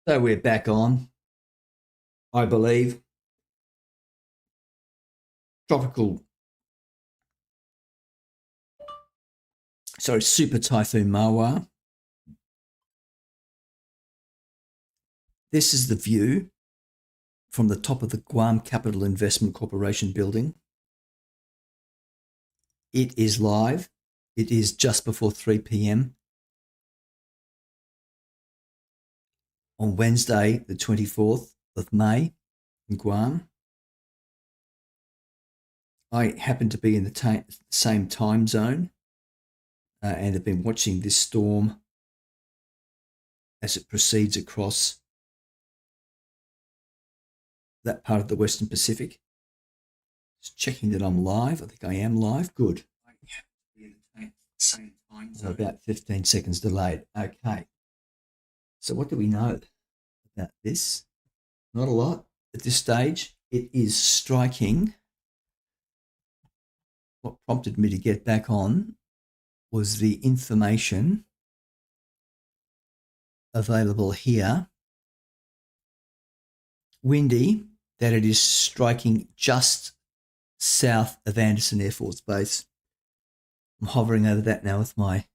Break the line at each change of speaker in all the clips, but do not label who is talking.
So we're back on, I believe. Super Typhoon Mawar. This is the view from the top of the Guam Capital Investment Corporation building. It is live. It is just before 3 p.m. on Wednesday, the 24th of May in Guam. I happen to be in the same time zone and have been watching this storm as it proceeds across that part of the Western Pacific. Just checking that I'm live. I think I am live. Good. Same time. So about 15 seconds delayed. Okay. So what do we know about this? Not a lot at this stage. It is striking. What prompted me to get back on was the information available here. Windy, that it is striking just south of Andersen Air Force Base. I'm hovering over that now with my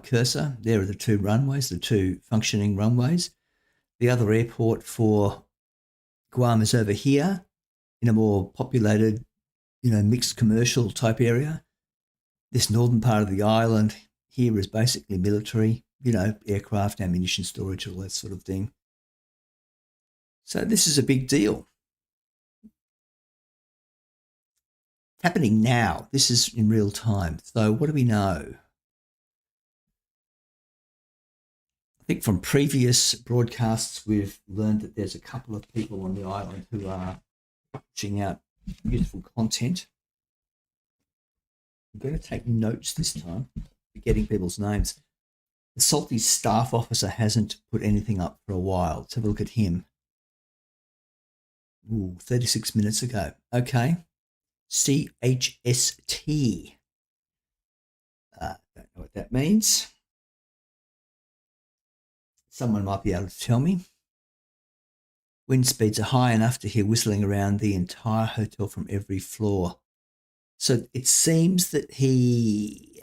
cursor. There are the two runways, the two functioning runways. The other airport for Guam is over here in a more populated, mixed commercial type area. This northern part of the island here is basically military, aircraft, ammunition storage, all that sort of thing. So this is a big deal. Happening now. This is in real time. So what do we know? I think from previous broadcasts, we've learned that there's a couple of people on the island who are pushing out beautiful content. I'm going to take notes this time, forgetting people's names. The Salty staff officer hasn't put anything up for a while. Let's have a look at him. 36 minutes ago. Okay. CHST. Don't know what that means. Someone might be able to tell me. Wind speeds are high enough to hear whistling around the entire hotel from every floor. So it seems that he,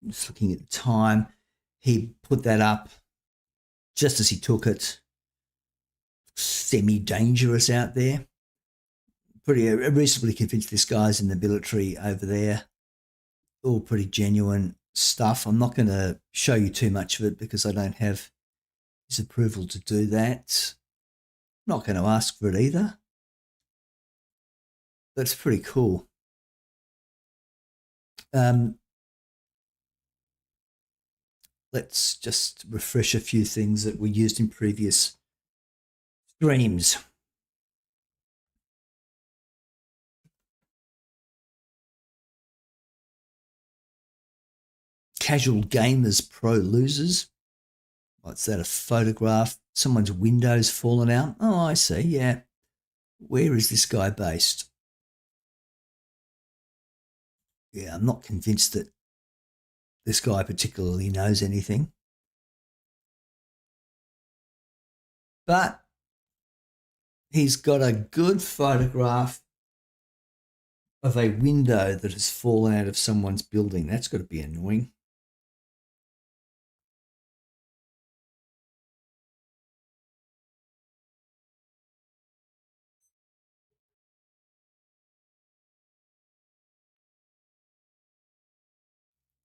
just looking at the time, he put that up just as he took it. Semi-dangerous out there. Pretty reasonably convinced this guy's in the military over there. All pretty genuine stuff. I'm not going to show you too much of it because I don't have his approval to do that. I'm not going to ask for it either. That's pretty cool. Let's just refresh a few things that were used in previous streams. Casual Gamers Pro Losers. What's that, a photograph? Someone's window's fallen out. Oh, I see, yeah. Where is this guy based? Yeah, I'm not convinced that this guy particularly knows anything. But he's got a good photograph of a window that has fallen out of someone's building. That's got to be annoying.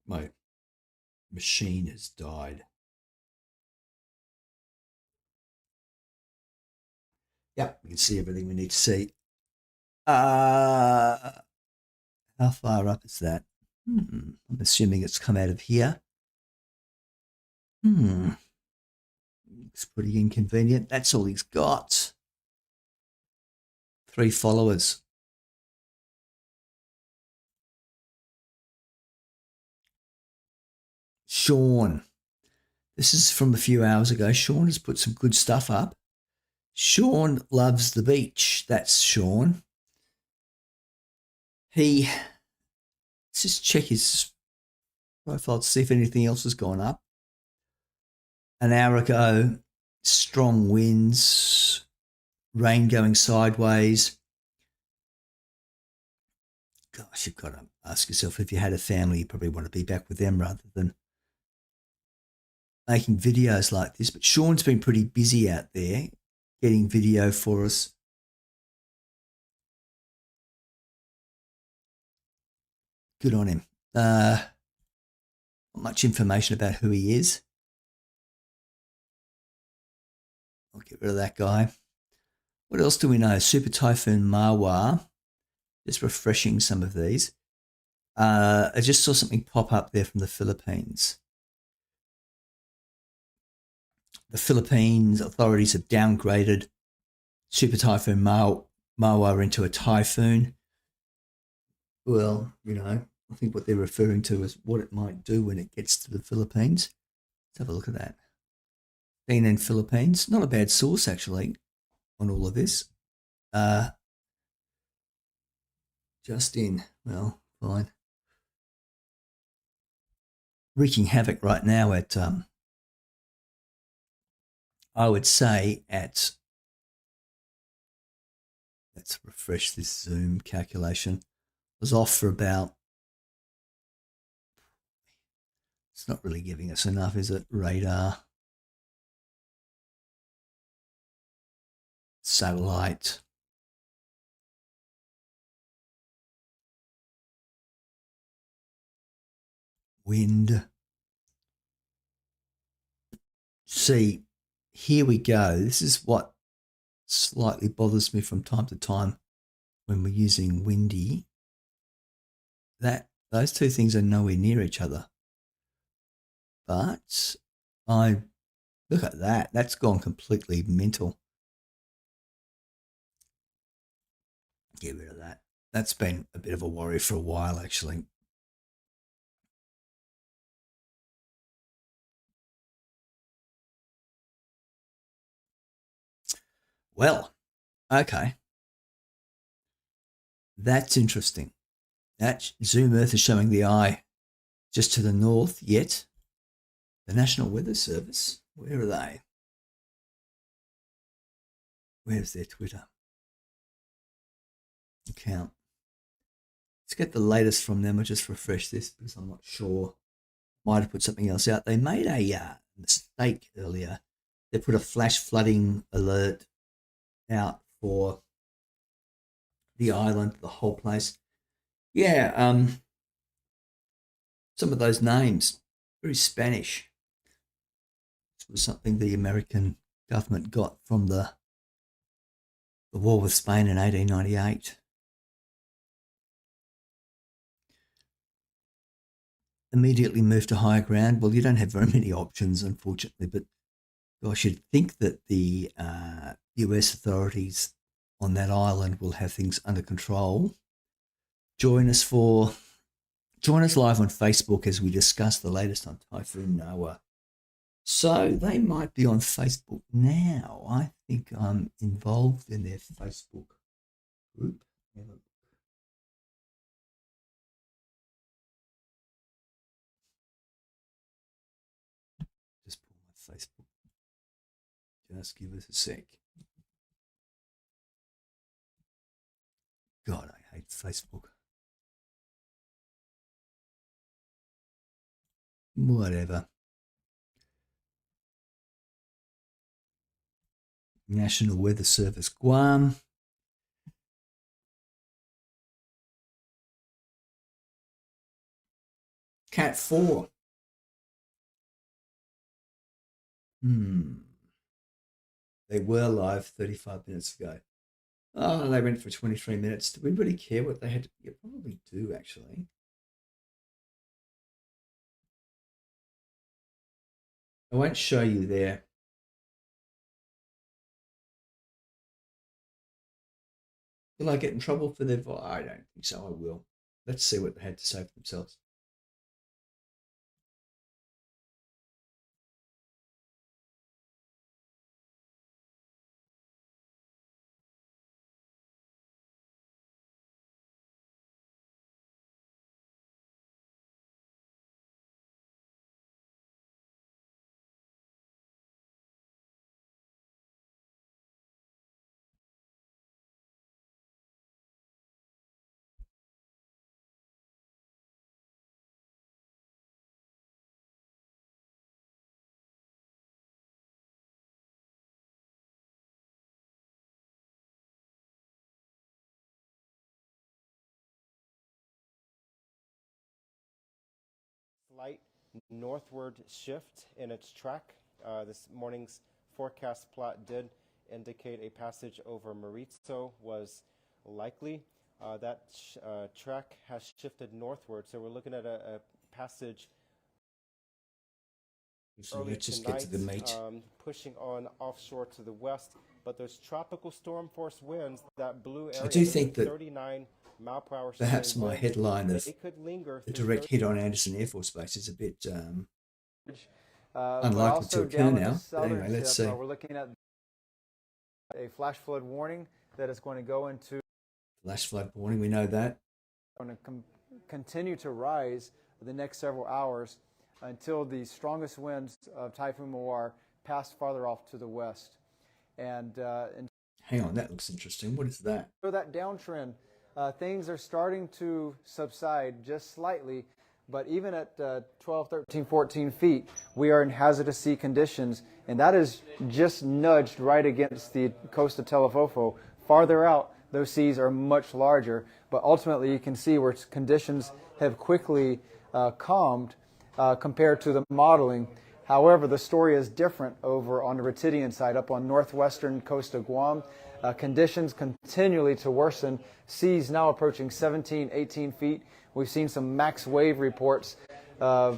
My machine has died. Yep, we can see everything we need to see. How far up is that? I'm assuming it's come out of here. Looks pretty inconvenient. That's all he's got. 3 followers. Sean. This is from a few hours ago. Sean has put some good stuff up. Sean loves the beach. That's Sean. Let's just check his profile to see if anything else has gone up. an hour ago, strong winds, rain going sideways. Gosh, you've got to ask yourself, if you had a family, you probably want to be back with them rather than making videos like this. But Sean's been pretty busy out there getting video for us. Good on him. Not much information about who he is. I'll get rid of that guy. What else do we know? Super Typhoon Mawar. Just refreshing some of these. I just saw something pop up there from the Philippines. The Philippines authorities have downgraded Super Typhoon Mawar into a typhoon. Well, I think what they're referring to is what it might do when it gets to the Philippines. Let's have a look at that. CNN Philippines, not a bad source actually on all of this. Just in, well, fine. Wreaking havoc right now at, I would say at, let's refresh this zoom calculation. Was off for about, it's not really giving us enough, is it? Radar, satellite, wind. See, here we go. This is what slightly bothers me from time to time when we're using windy. That those two things are nowhere near each other. But I look at that. That's gone completely mental. Get rid of that. That's been a bit of a worry for a while, actually. Well, okay. That's interesting. That Zoom Earth is showing the eye just to the north, yet the National Weather Service, where are they? Where's their Twitter account? Let's get the latest from them. I'll just refresh this because I'm not sure. Might have put something else out. They made a mistake earlier. They put a flash flooding alert out for the island, the whole place. Yeah, some of those names, very Spanish. This was something the American government got from the war with Spain in 1898. Immediately moved to higher ground. Well, you don't have very many options, unfortunately, but gosh, you'd think that the US authorities on that island will have things under control. Join us live on Facebook as we discuss the latest on Typhoon Mawar. So they might be on Facebook now. I think I'm involved in their Facebook group. Just pull my Facebook. Just give us a sec. God, I hate Facebook. Whatever. National Weather Service Guam. Cat 4. They were live 35 minutes ago. Oh, they went for 23 minutes. Do we really care what they had to? You probably do, actually. I won't show you there. Will I get in trouble for their voice? I don't think so. I will. Let's see what they had to say for themselves.
slight northward shift in its track. This morning's forecast plot did indicate a passage over Mauricio was likely. That track has shifted northward, so we're looking at a passage
So
early
let's just
tonight,
get to the meat.
pushing on offshore to the west. But those tropical storm force winds, that blue area,
I do think that
39 mile per hour
perhaps my
winds,
headline of
they could linger
the
through
direct hit on Andersen Air Force Base is a bit
but
unlikely
also
to occur
down in the
now. But
southern
anyway, let's
tip,
see.
we're looking at a flash flood warning that is going to go into
Flash flood warning, we know that.
going to continue to rise the next several hours until the strongest winds of Typhoon Mawar pass farther off to the west. And
Hang on, that looks interesting. What is that?
so that downtrend, things are starting to subside just slightly, but even at 12, 13, 14 feet, we are in hazardous sea conditions, and that is just nudged right against the coast of Telefofo. Farther out, those seas are much larger, but ultimately you can see where conditions have quickly calmed compared to the modeling. However, the story is different over on the Retidian side, up on northwestern coast of Guam. Conditions continually to worsen. Seas now approaching 17, 18 feet. We've seen some max wave reports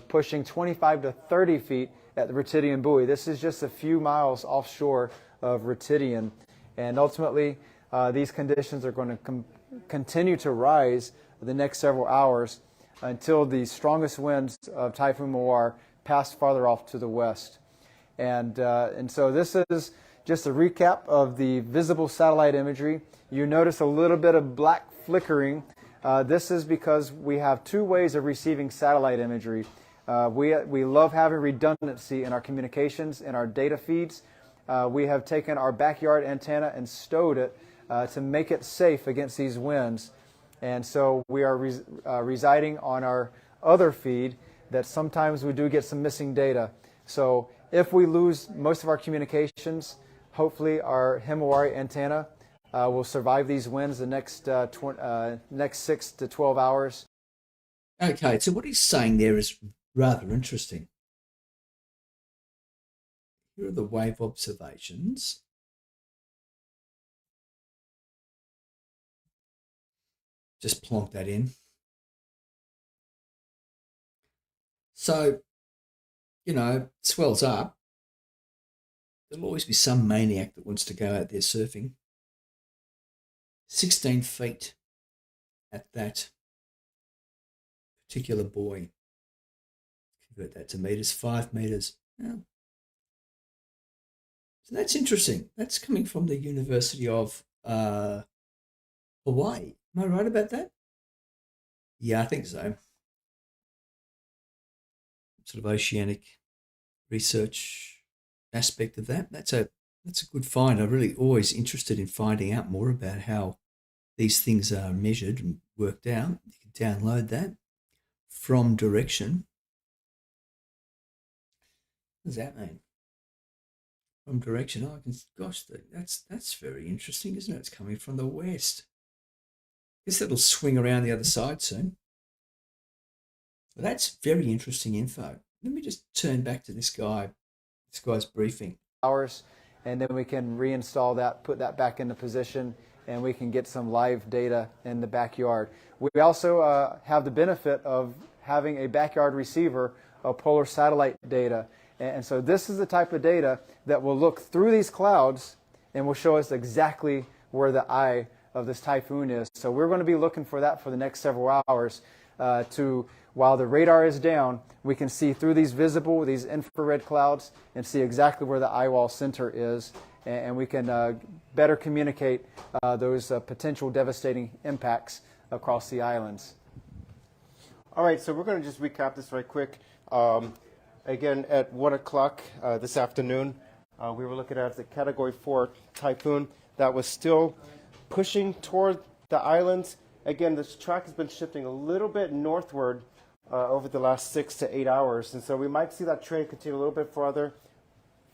pushing 25 to 30 feet at the Retidian buoy. This is just a few miles offshore of Retidian. And ultimately, these conditions are going to continue to rise the next several hours until the strongest winds of Typhoon Mawar pass farther off to the west. And so this is just a recap of the visible satellite imagery. You notice a little bit of black flickering. This is because we have two ways of receiving satellite imagery. We love having redundancy in our communications, in our data feeds. We have taken our backyard antenna and stowed it to make it safe against these winds. And so we are residing on our other feed that sometimes we do get some missing data. So if we lose most of our communications, hopefully our Himawari antenna will survive these winds the next 6 to 12 hours.
Okay, so what he's saying there is rather interesting. Here are the wave observations. Just plonk that in. So, swells up. There'll always be some maniac that wants to go out there surfing. 16 feet at that particular buoy. Convert that to meters, 5 meters. Yeah. So that's interesting. That's coming from the University of Hawaii. Am I right about that? Yeah, I think so. Sort of oceanic research aspect of that. That's a good find. I'm really always interested in finding out more about how these things are measured and worked out. You can download that from direction. What does that mean? From direction. Oh, gosh, that's very interesting, isn't it? It's coming from the west. I guess that'll swing around the other side soon. Well, that's very interesting info. Let me just turn back to this guy's briefing.
Hours, and then we can reinstall that, put that back into position, and we can get some live data in the backyard. We also have the benefit of having a backyard receiver of polar satellite data. And so this is the type of data that will look through these clouds and will show us exactly where the eye of this typhoon is. So we're going to be looking for that for the next several hours while the radar is down, we can see through these infrared clouds and see exactly where the eye wall center is, and we can better communicate those potential devastating impacts across the islands.
All right, so we're going to just recap this right quick. Again, at 1 o'clock this afternoon, we were looking at the Category 4 typhoon that was still pushing toward the islands. Again, this track has been shifting a little bit northward over the last 6 to 8 hours, and so we might see that trend continue a little bit farther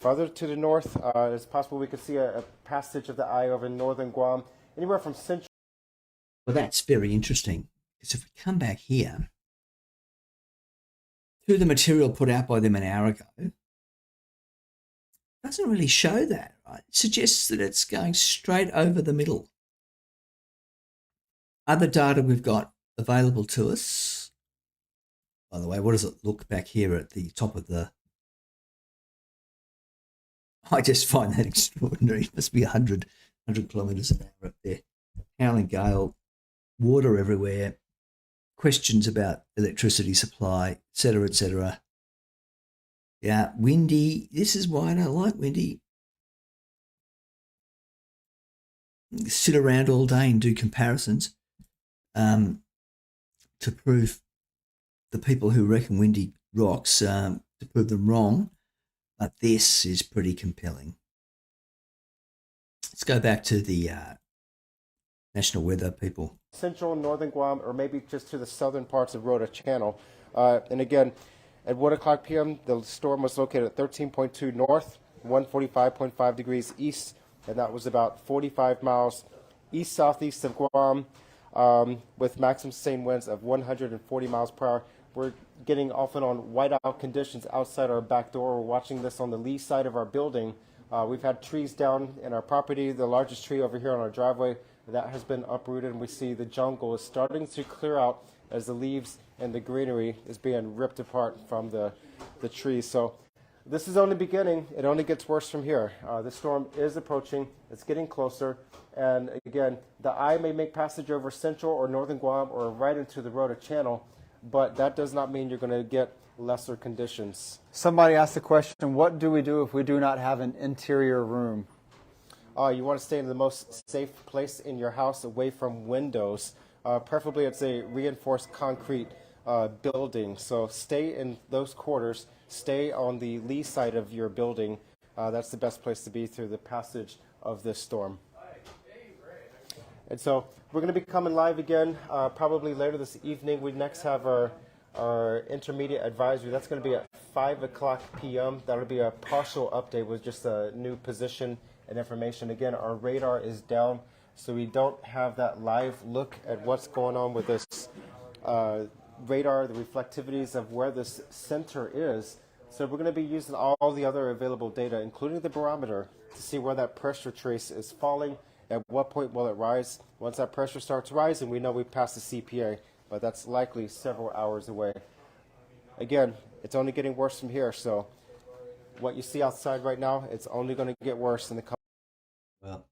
to the north. It's possible we could see a passage of the eye over northern Guam, anywhere from central.
Well, that's very interesting, because if we come back here to the material put out by them an hour ago doesn't really show that, right? It suggests that it's going straight over the middle. Other data we've got available to us, by the way, what does it look back here at the top of the... I just find that extraordinary. It must be 100 kilometres an hour up there. Howling gale, water everywhere, questions about electricity supply, etc., etc. Yeah, windy. This is why I don't like windy. Sit around all day and do comparisons to prove the people who reckon windy rocks, to prove them wrong. But this is pretty compelling. Let's go back to the national weather people.
Central and northern Guam, or maybe just to the southern parts of Rota Channel. And again, at 1 o'clock p.m., the storm was located at 13.2 north, 145.5 degrees east, and that was about 45 miles east-southeast of Guam, with maximum sustained winds of 140 miles per hour. We're getting off and on whiteout conditions outside our back door. We're watching this on the lee side of our building. We've had trees down in our property. The largest tree over here on our driveway, that has been uprooted, and we see the jungle is starting to clear out as the leaves and the greenery is being ripped apart from the trees. So this is only beginning. It only gets worse from here. The storm is approaching. It's getting closer. And again, the eye may make passage over central or northern Guam or right into the Rota Channel, but that does not mean you're going to get lesser conditions.
Somebody asked the question, what do we do if we do not have an interior room?
You want to stay in the most safe place in your house, away from windows. Preferably it's a reinforced concrete building. So stay in those quarters. Stay on the lee side of your building. That's the best place to be through the passage of this storm. And so we're going to be coming live again probably later this evening. We next have our intermediate advisory. That's going to be at 5 o'clock p.m. That'll be a partial update with just a new position and information. Again, our radar is down, so we don't have that live look at what's going on with this radar, the reflectivities of where this center is. So we're going to be using all the other available data, including the barometer, to see where that pressure trace is falling. At what point will it rise? Once that pressure starts rising, we know we've passed the CPA, but that's likely several hours away. Again, it's only getting worse from here, so what you see outside right now, it's only going to get worse in the coming.
Well,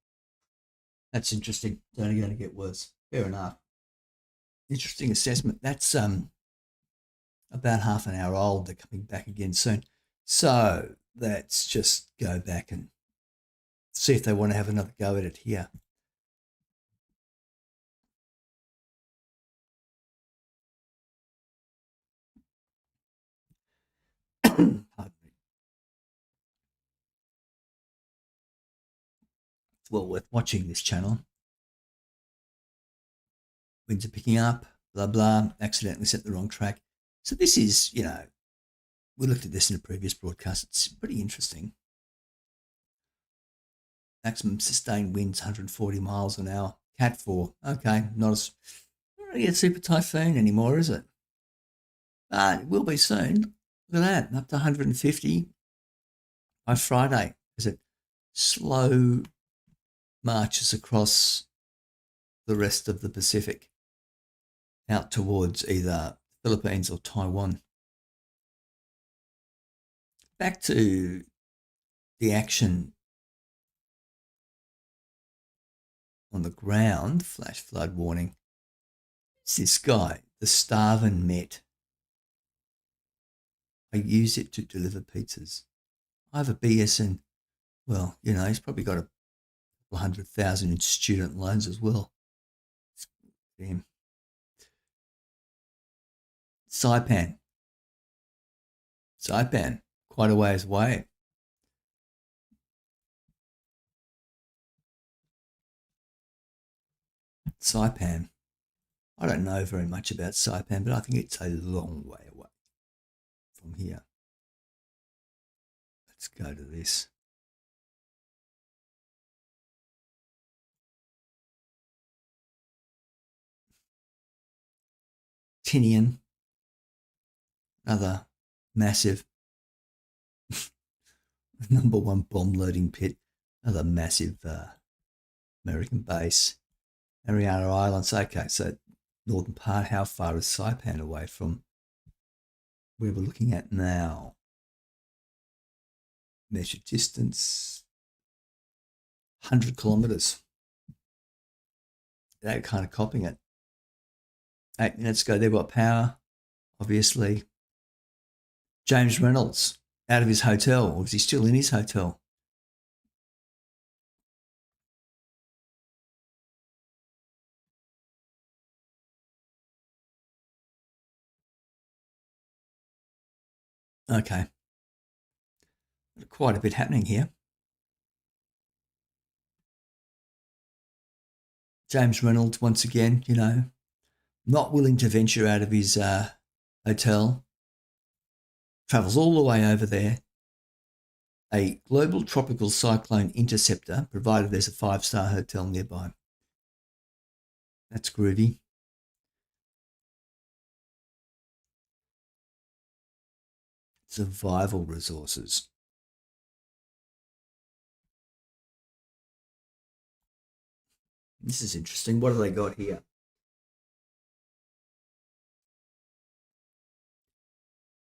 that's interesting. It's only going to get worse. Fair enough. Interesting assessment. That's about half an hour old. They're coming back again soon. So let's just go back and see if they want to have another go at it here. Pardon me. It's well worth watching this channel. Winds are picking up, blah, blah, accidentally set the wrong track. So this is, we looked at this in a previous broadcast. It's pretty interesting. Maximum sustained winds, 140 miles an hour. Cat 4. Okay, not really a super typhoon anymore, is it? But it will be soon. Look at that, up to 150 by Friday as it slow marches across the rest of the Pacific out towards either Philippines or Taiwan. Back to the action on the ground, flash flood warning. It's this guy, the Starvin Met. I use it to deliver pizzas. I have a BSN. Well, he's probably got a couple 100,000 in student loans as well. Damn. Saipan, quite a ways away. Saipan. I don't know very much about Saipan, but I think it's a long way away from here. Let's go to this. Tinian, another massive number one bomb loading pit, another massive American base. Mariana Islands, okay, so northern part, how far is Saipan away from where we're looking at now? Measured distance, 100 kilometres. They're kind of copying it. 8 minutes ago, they've got power, obviously. James Reynolds out of his hotel, or is he still in his hotel? Okay. Quite a bit happening here. James Reynolds, once again, not willing to venture out of his hotel. Travels all the way over there. A global tropical cyclone interceptor, provided there's a 5-star hotel nearby. That's groovy. Survival resources. This is interesting. What have they got here?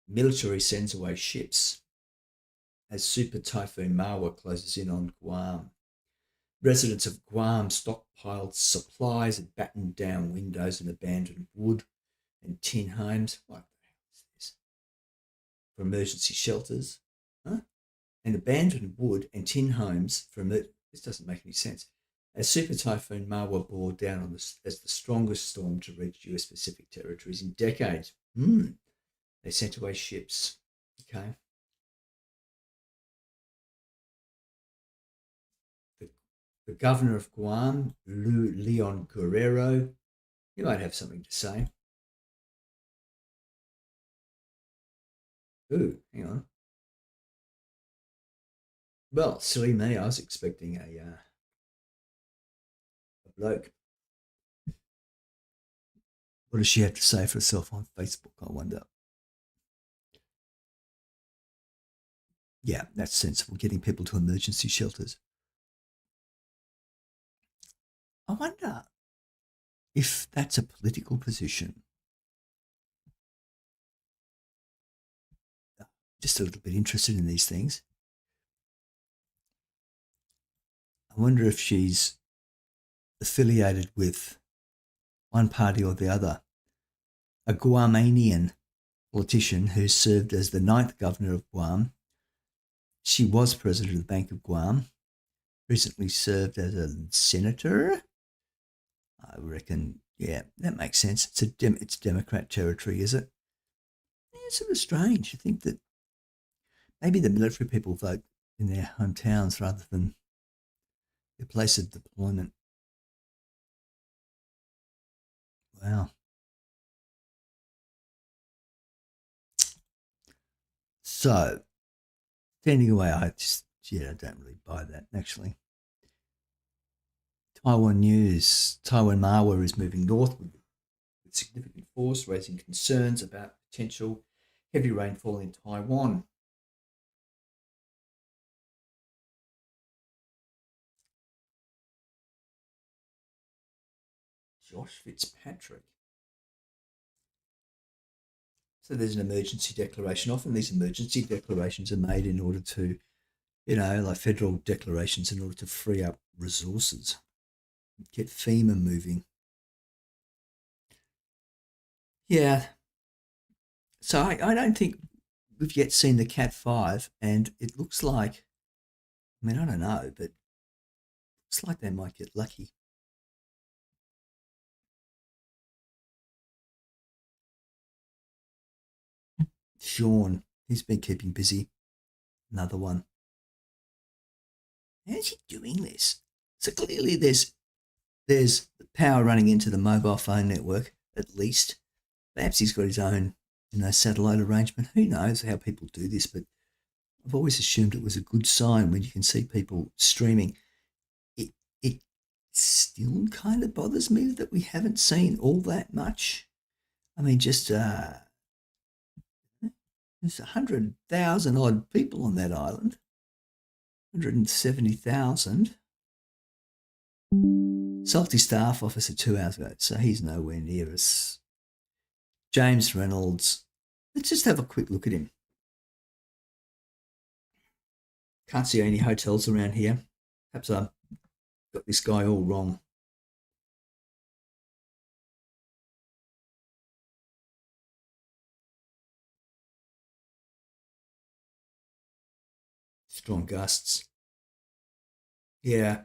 Military sends away ships as Super Typhoon Mawar closes in on Guam. Residents of Guam stockpiled supplies and battened down windows and abandoned wood and tin homes. What the hell is this? For emergency shelters. Huh? And abandoned wood and tin homes for this doesn't make any sense. As Super Typhoon Mawar bore down on as the strongest storm to reach US Pacific territories in decades. They sent away ships. Okay. The governor of Guam, Leon Guerrero, he might have something to say. Ooh, hang on. Well, silly me, I was expecting a bloke. What does she have to say for herself on Facebook, I wonder? Yeah, that's sensible, getting people to emergency shelters. I wonder if that's a political position. Just a little bit interested in these things. I wonder if she's affiliated with one party or the other. A Guamanian politician who served as the 9th governor of Guam. She was president of the Bank of Guam, recently served as a senator. I reckon, yeah, that makes sense. It's Democrat territory, is it? Yeah, it's sort of strange. You think that maybe the military people vote in their hometowns rather than their place of deployment. Wow. So, standing away, I don't really buy that, actually. Taiwan news. Taiwan Mawar is moving northward with significant force, raising concerns about potential heavy rainfall in Taiwan. Josh Fitzpatrick. So there's an emergency declaration. Often these emergency declarations are made in order to, like federal declarations in order to free up resources, get FEMA moving. Yeah. So I don't think we've yet seen the Cat 5, and it looks like, I don't know, but it looks like they might get lucky. Sean, he's been keeping busy. Another one. How's he doing this? So clearly there's power running into the mobile phone network, at least. Perhaps he's got his own, satellite arrangement. Who knows how people do this, but I've always assumed it was a good sign when you can see people streaming. It still kind of bothers me that we haven't seen all that much. Just There's 100,000 odd people on that island. 170,000. Salty staff officer 2 hours ago, so he's nowhere near us. James Reynolds. Let's just have a quick look at him. Can't see any hotels around here. Perhaps I've got this guy all wrong. Strong gusts. Yeah.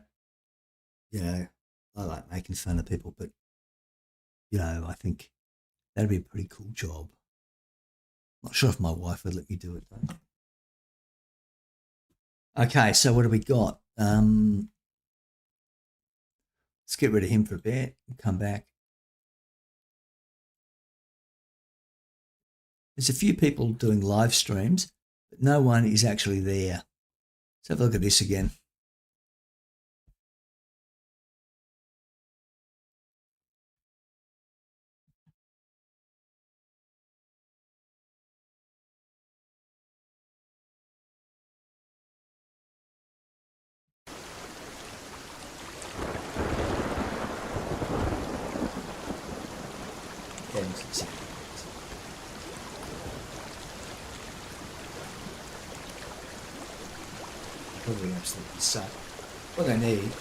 You know, I like making fun of people, but, you know, I think that'd be a pretty cool job. Not sure if my wife would let me do it, though. Okay, so what do we got? Let's get rid of him for a bit and come back. There's a few people doing live streams, but no one is actually there. Let's have a look at this again. Probably absolutely suck. What they need,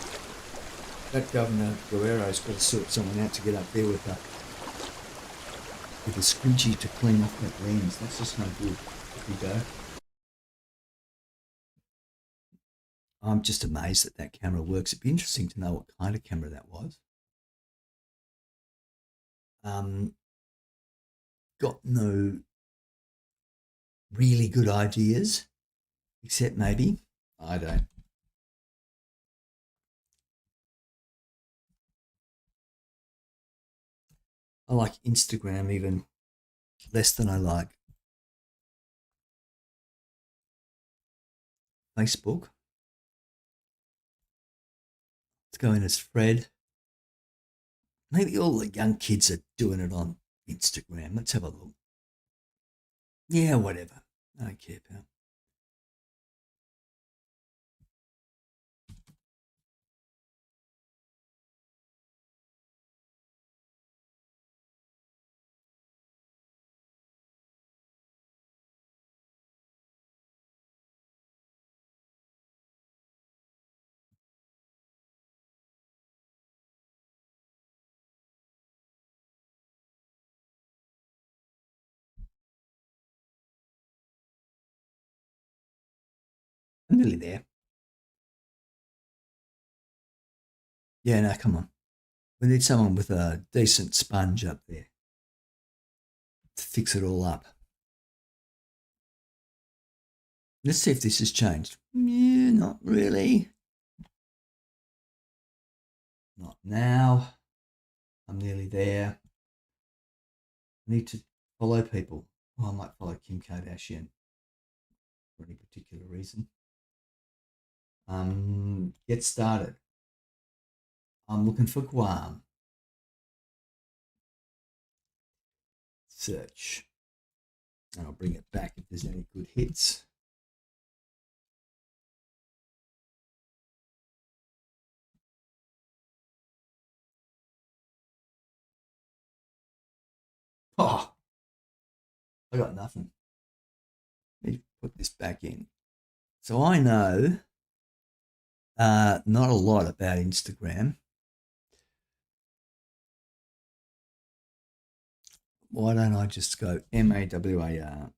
that Governor Guerrero's got to sort someone out to get up there with a squidgy to clean off that lens. That's just no good. If we go. I'm just amazed that camera works. It'd be interesting to know what kind of camera that was. Got no really good ideas, except maybe, I don't. I like Instagram even less than I like Facebook. Let's go in as Fred. Maybe all the young kids are doing it on Instagram. Let's have a look. Yeah, whatever. I don't care, pal. I'm nearly there. Yeah, no, come on. We need someone with a decent sponge up there to fix it all up. Let's see if this has changed. Yeah, not really. Not now. I'm nearly there. I need to follow people. Oh, I might follow Kim Kardashian for any particular reason. Get started. I'm looking for Guam. Search. And I'll bring it back if there's any good hits. Oh, I got nothing. Let me put this back in. So I know not a lot about Instagram. Why don't I just go MAWAR?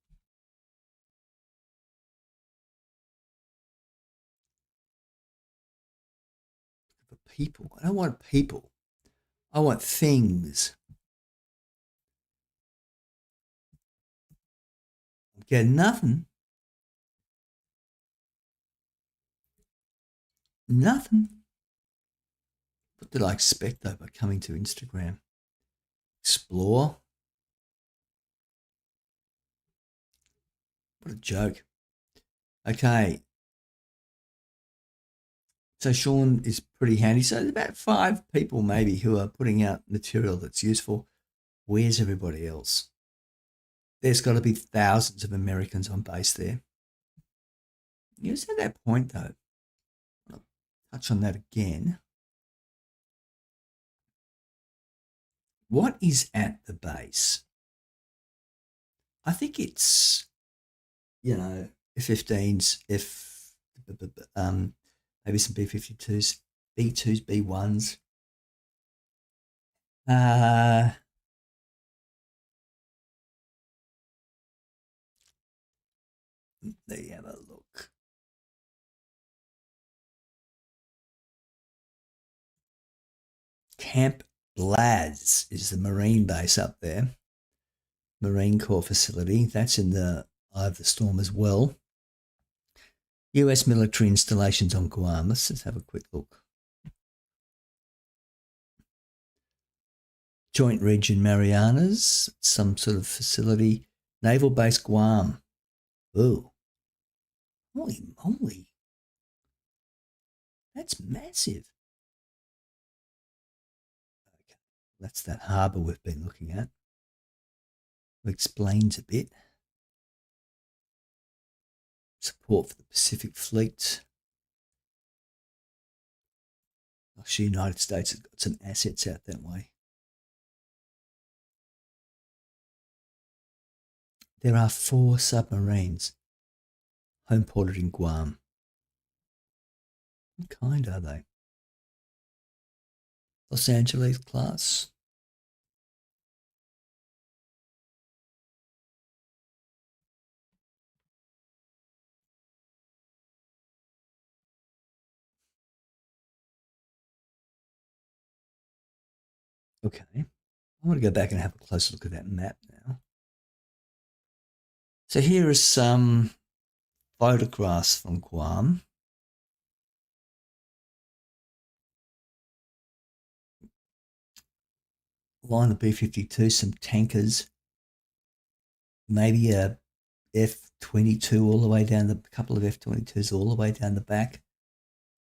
For people. I don't want people. I want things. I'm getting nothing. Nothing. What did I expect though by coming to Instagram? Explore. What a joke. Okay. So Sean is pretty handy. So there's about 5 people maybe who are putting out material that's useful. Where's everybody else? there's got to be thousands of Americans on base there. Just at that point, though, I'll touch on that again. What is at the base? I think it's, F-15s, maybe some B-52s, B-2s, B-1s. Let me have a look. Camp Blaz is the Marine base up there. Marine Corps facility. That's in the eye of the storm as well. US military installations on Guam. Let's just have a quick look. Joint Region Marianas, some sort of facility. Naval Base Guam. Oh, holy moly. That's massive. Okay, that's that harbour we've been looking at. It explains a bit. Support for the Pacific Fleet. Actually, the United States has got some assets out that way. There are 4 submarines homeported in Guam. What kind are they? Los Angeles class. Okay, I want to go back and have a closer look at that map now. So here are some photographs from Guam. Line of B-52, some tankers, maybe a F-22 all the way down, a couple of F-22s all the way down the back.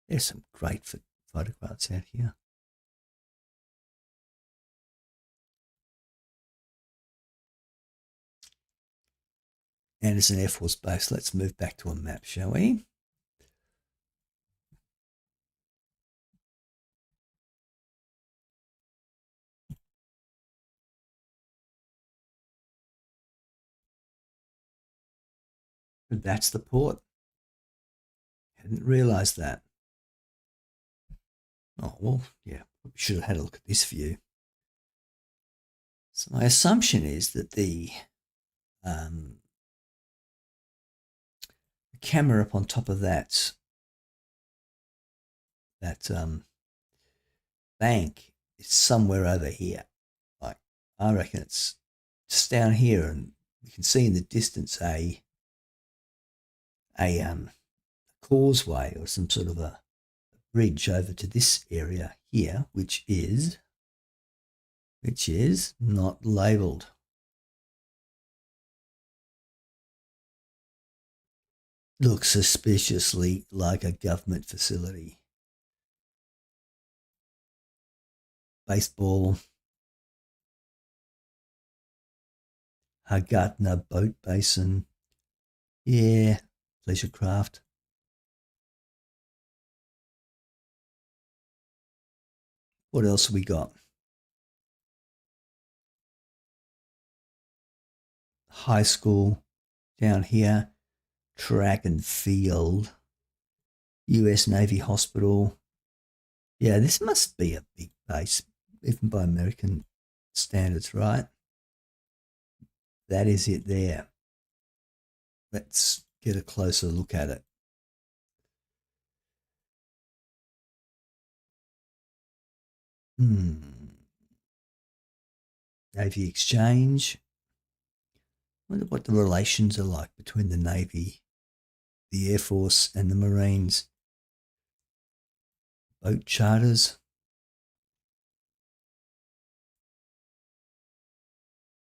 There's some great photographs out here. Andersen Air Force Base. Let's move back to a map, shall we? And that's the port. Hadn't realised that. Oh, well, yeah, we should have had a look at this view. So my assumption is that the camera up on top of that bank is somewhere over here. Like, I reckon it's just down here, and you can see in the distance a causeway or some sort of a bridge over to this area here, which is not labelled. Looks suspiciously like a government facility. Baseball. Hagatna Boat Basin. Yeah, pleasure craft. What else have we got? High school down here. Track and field. US Navy Hospital. Yeah, this must be a big base, even by American standards, right? That is it there. Let's get a closer look at it. Navy Exchange. I wonder what the relations are like between the Navy, the Air Force, and the Marines. Boat charters.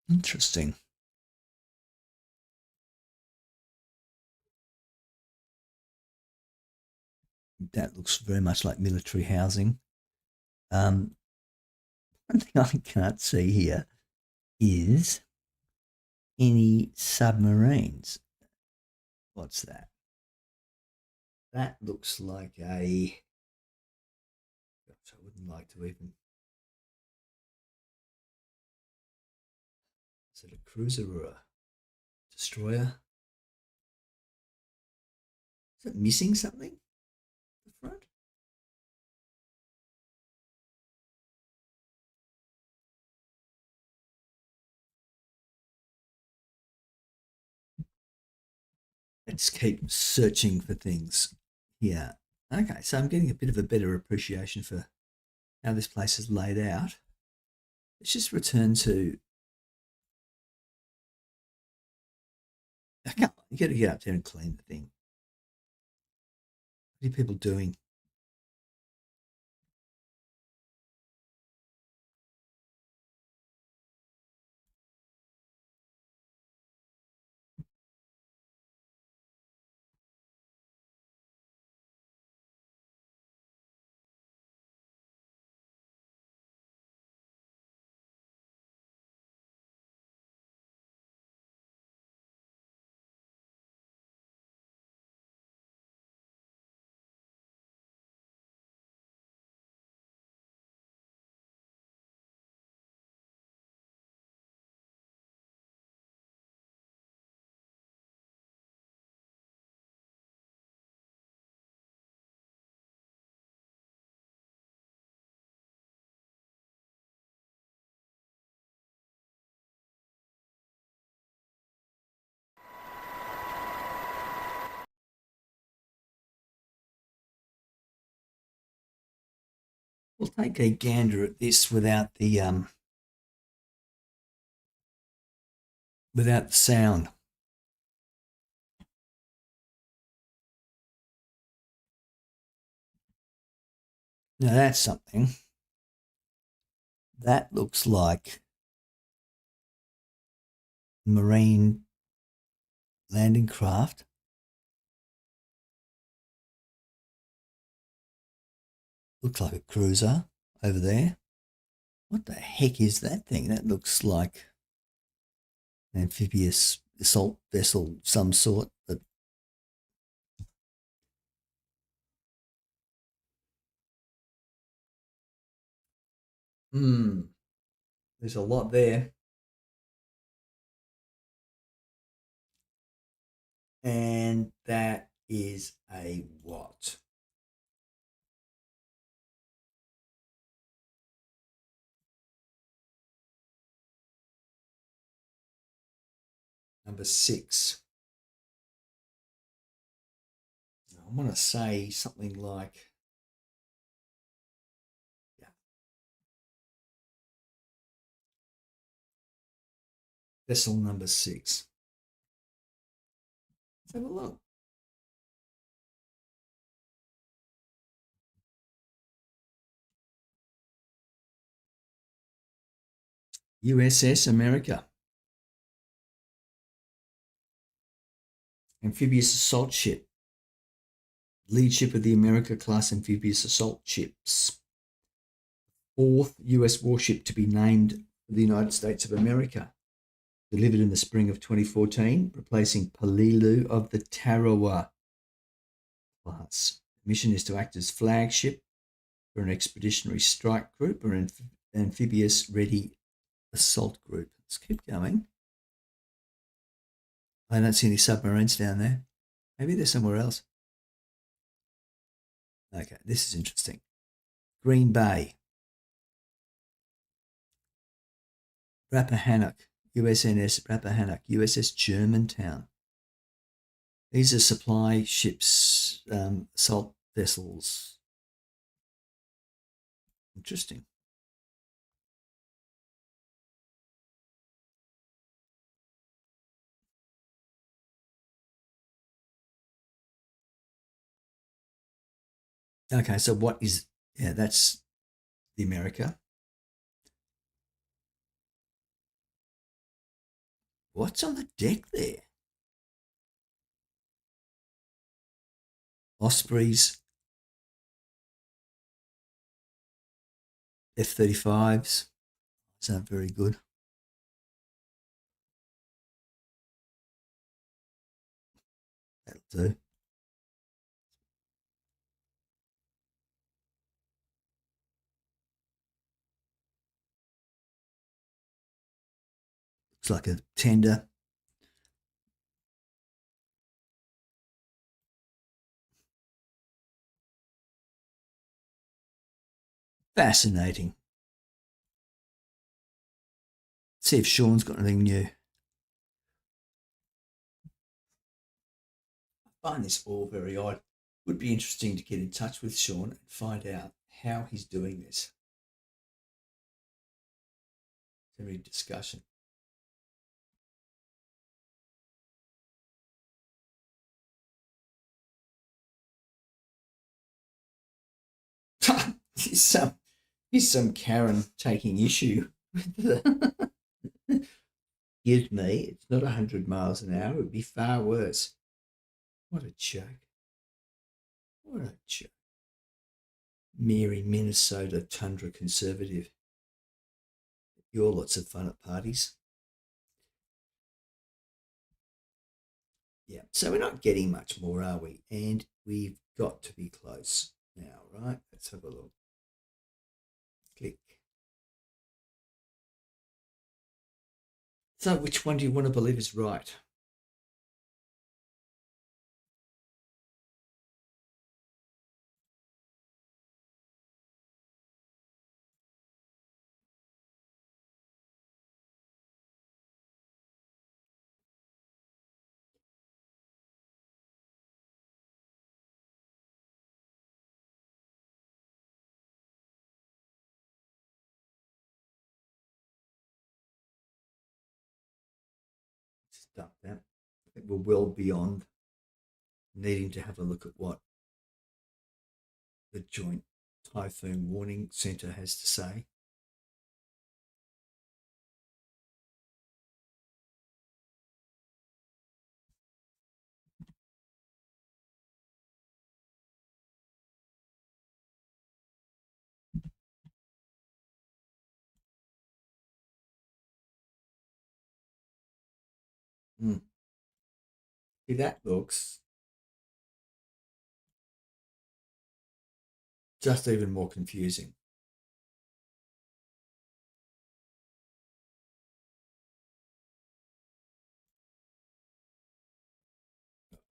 Interesting. That looks very much like military housing. One thing I can't see here is any submarines. What's that? That looks like a... Gosh, I wouldn't like to even... Is it a cruiser or a destroyer? Is it missing something? The front? Let's keep searching for things here. Okay, so I'm getting a bit of a better appreciation for how this place is laid out. Let's just return to... Come on, you got to get up there and clean the thing. What are people doing? We'll take a gander at this without the sound. Now that's something. That looks like marine landing craft. Looks like a cruiser over there. What the heck is that thing? That looks like an amphibious assault vessel of some sort. But there's a lot there. And that is a what? Number 6. I want to say something like, vessel number 6. Let's have a look. USS America. Amphibious assault ship. Lead ship of the America class amphibious assault ships. 4th US warship to be named for the United States of America. Delivered in the spring of 2014, replacing Palilu of the Tarawa class. The mission is to act as flagship for an expeditionary strike group or an amphibious ready assault group. Let's keep going. I don't see any submarines down there. Maybe they're somewhere else. Okay, this is interesting. Green Bay. Rappahannock, USNS Rappahannock, USS Germantown. These are supply ships, assault vessels. Interesting. Okay, so what is, that's the America. What's on the deck there? Ospreys, F-35s. Those aren't very good. That'll do. Looks like a tender. Fascinating. See if Sean's got anything new. I find this all very odd. Would be interesting to get in touch with Sean and find out how he's doing this. Every discussion. here's some Karen taking issue with the Excuse me, it's not 100 miles an hour. It would be far worse. What a joke. What a joke. Mary, Minnesota Tundra conservative. You're lots of fun at parties. Yeah, so we're not getting much more, are we? And we've got to be close now, right? Let's have a look. Click. So which one do you want to believe is right? Stop that. I think we're well beyond needing to have a look at what the Joint Typhoon Warning Centre has to say. See, that looks just even more confusing.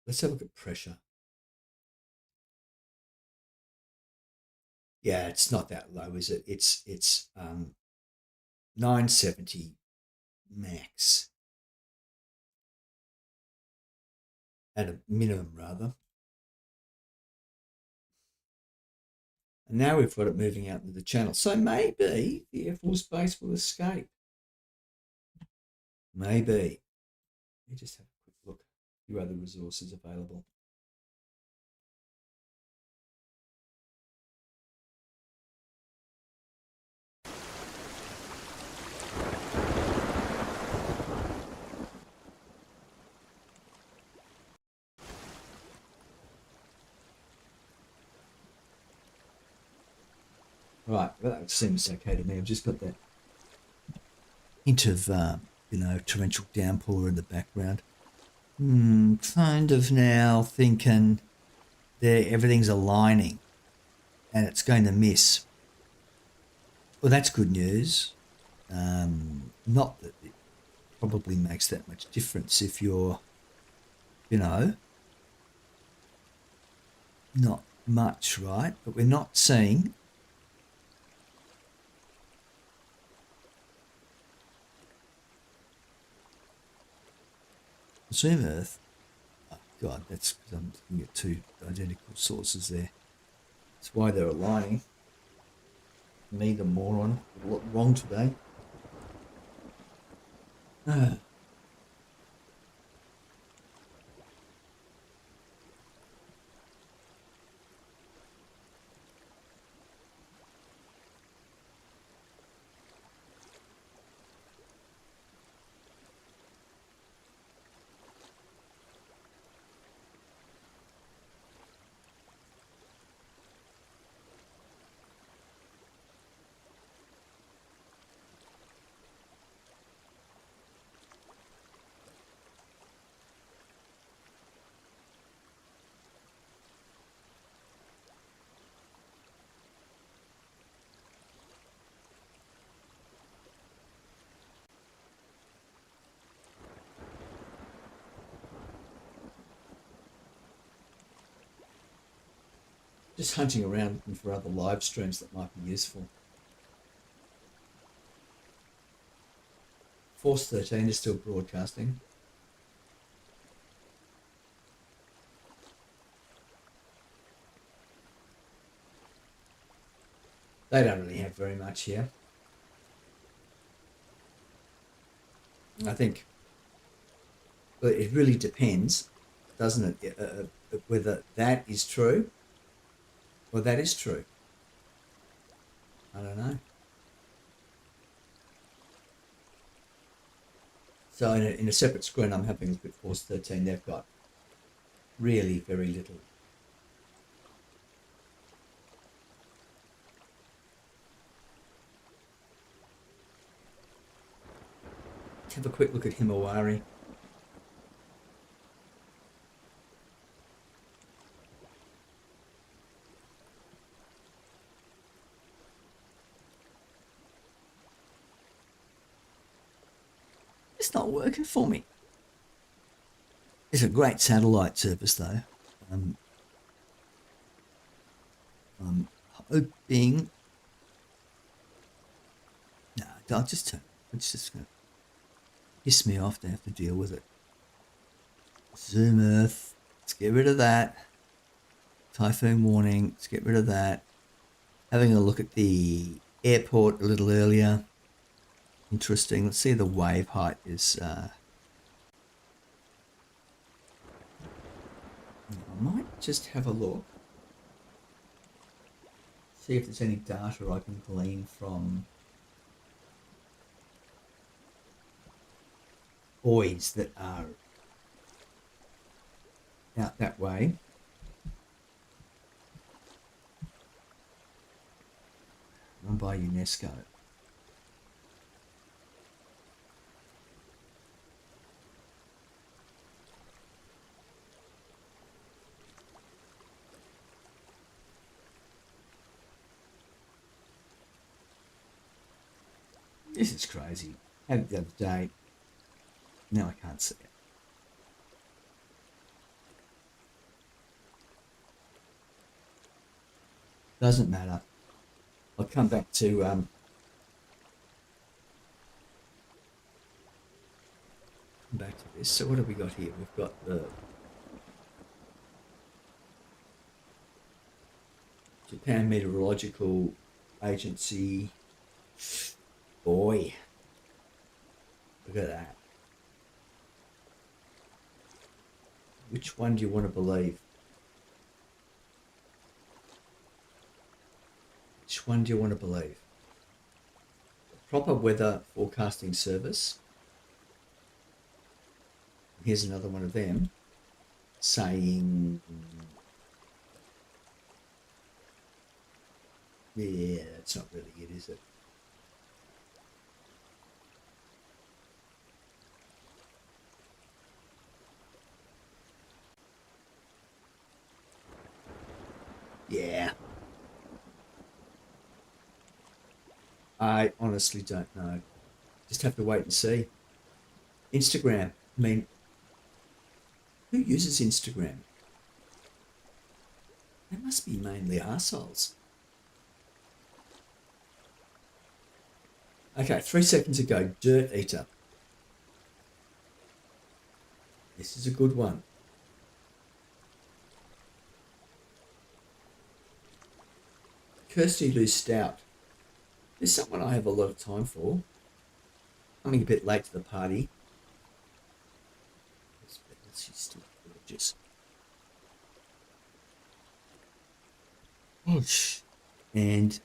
Let's have a look at pressure. Yeah, it's not that low, is it? It's 970 max at a minimum, rather. And now we've got it moving out into the channel. So maybe the Air Force Base will escape. Maybe. Let me just have a quick look. A few other resources available. Right, well, that seems okay to me. I've just got that hint of, torrential downpour in the background. Kind of now thinking everything's aligning and it's going to miss. Well, that's good news. Not that it probably makes that much difference if you're, not much, right? But we're not seeing Zoom Earth. Oh, God, that's because I'm looking at two identical sources there. That's why they're aligning. Me, the moron, a lot wrong today. Just hunting around looking for other live streams that might be useful. Force 13 is still broadcasting. They don't really have very much here. I think it really depends, doesn't it, whether that is true or that is true. I don't know. So in a separate screen, I'm having a look at Force 13. They've got really very little. Have a quick look at Himawari. It's not working for me. It's a great satellite service though. I'm hoping. No, I'll just turn. It's just going to piss me off to have to deal with it. Zoom Earth. Let's get rid of that. Typhoon warning. Let's get rid of that. Having a look at the airport a little earlier. Interesting. Let's see, the wave height is. I might just have a look. See if there's any data I can glean from buoys that are out that way. Run by UNESCO. This is crazy. I had it the other day. Now I can't see it. Doesn't matter. I'll come back to this. So what have we got here? We've got the Japan Meteorological Agency. Boy, look at that. Which one do you want to believe? Which one do you want to believe? The proper weather forecasting service. Here's another one of them saying, yeah, that's not really it, is it? Yeah. I honestly don't know. Just have to wait and see. Instagram. I mean, who uses Instagram? They must be mainly arseholes. Okay, 3 seconds ago, Dirt Eater. This is a good one. Kirsty Lou Stout. There's someone I have a lot of time for. Coming a bit late to the party. She's still gorgeous. And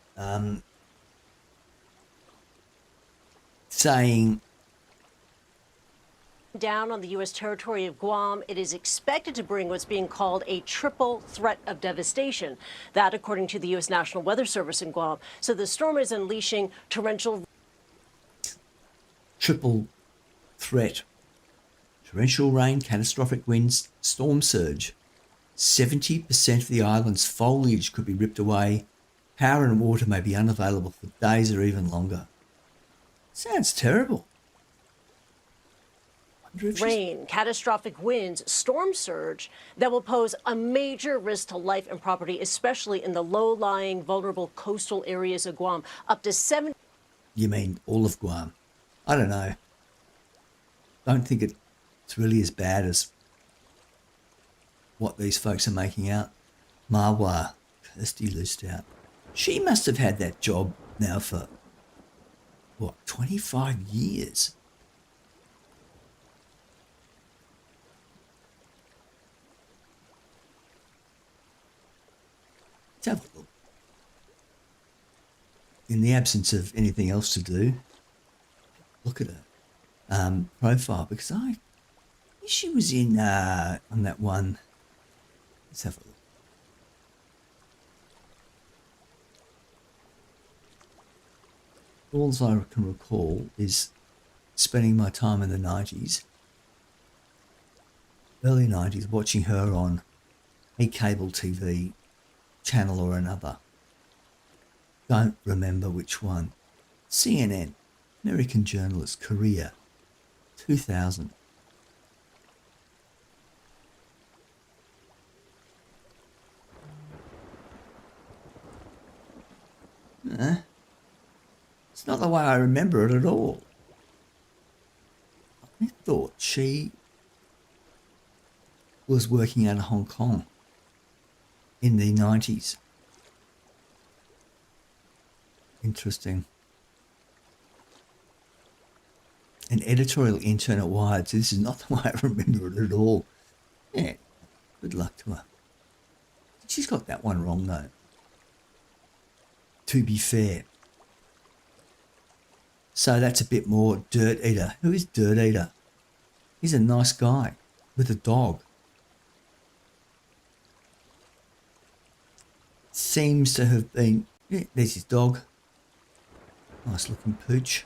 saying
down on the U.S. territory of Guam, it is expected to bring what's being called a triple threat of devastation. That, according to the U.S. National Weather Service in Guam. So the storm is unleashing torrential...
Triple threat. Torrential rain, catastrophic winds, storm surge. 70% of the island's foliage could be ripped away. Power and water may be unavailable for days or even longer. Sounds terrible.
rain, catastrophic winds, storm surge that will pose a major risk to life and property, especially in the low-lying, vulnerable coastal areas of Guam. Up to 7.
You mean all of Guam? I don't know. Don't think it's really as bad as what these folks are making out. Mawar, Kirsty Loostout. She must have had that job now for, what, 25 years? Let's have a look. In the absence of anything else to do, look at her profile, because she was in on that one. Let's have a look. All I can recall is spending my time in the 90s, early 90s, watching her on a cable TV channel or another. Don't remember which one. CNN, American Journalist, Korea, 2000. It's not the way I remember it at all. I thought she was working out of Hong Kong in the 90s. Interesting. An editorial intern at Wired. So this is not the way I remember it at all. Yeah, good luck to her. She's got that one wrong though. To be fair. So that's a bit more Dirt Eater. Who is Dirt Eater? He's a nice guy with a dog. Seems to have been... Yeah, there's his dog. Nice looking pooch.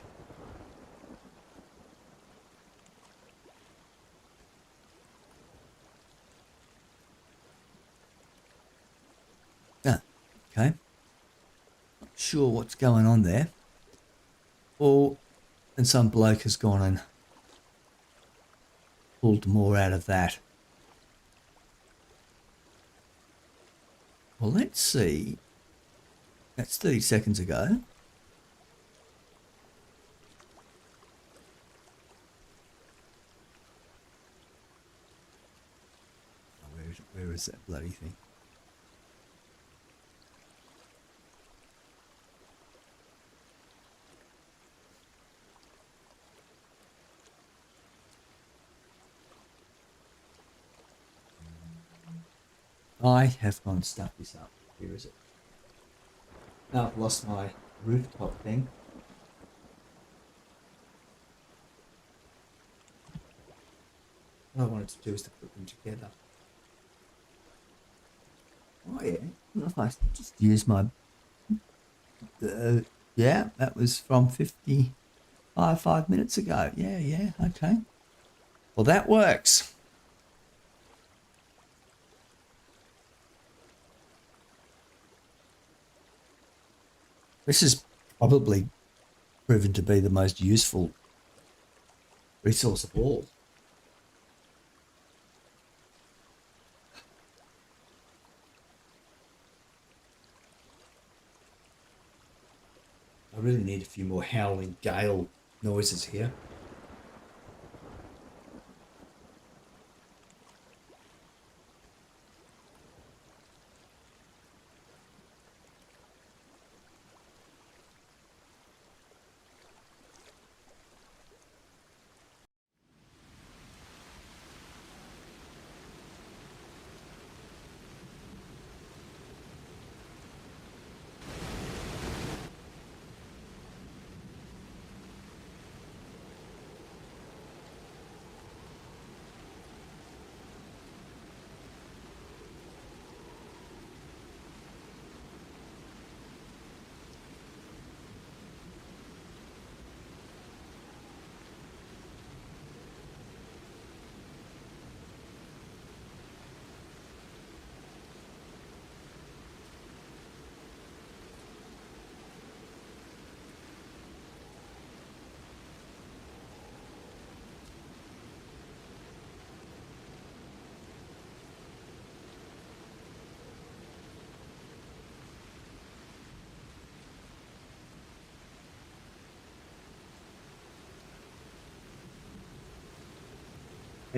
Ah, okay. Not sure what's going on there. And some bloke has gone and pulled more out of that. Well, let's see. That's 30 seconds ago. Where is that bloody thing? I have gone and stuck this up. Here is it. Now I've lost my rooftop thing. What I wanted to do is to put them together. Oh yeah, if I just use my... yeah, that was from 5 minutes ago. Yeah, okay. Well, that works. This is probably proven to be the most useful resource of all. I really need a few more howling gale noises here.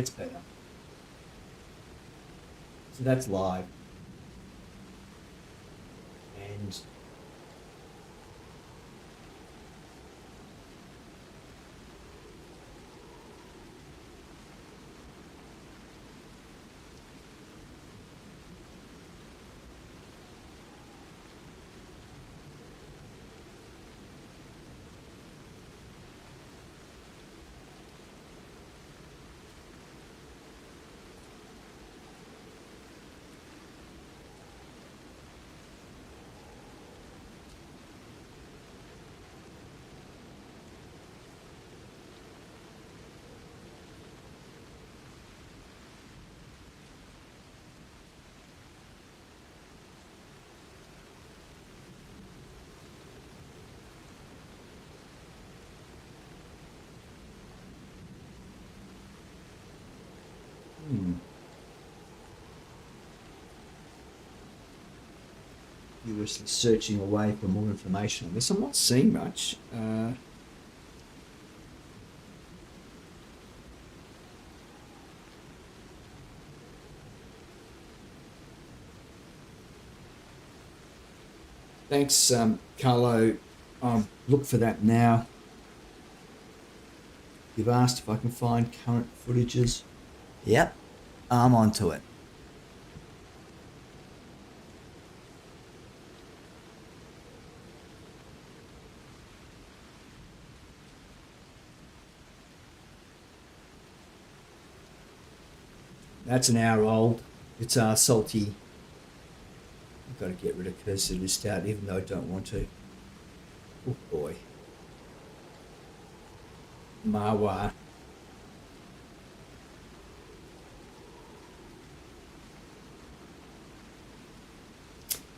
Gets better. So that's live. And furiously searching away for more information on this. I'm not seeing much. Thanks, Carlo. I'll look for that now. You've asked if I can find current footages. Yep, I'm onto it. That's an hour old. It's salty. I've got to get rid of cursor list out, even though I don't want to. Oh boy. Mawar.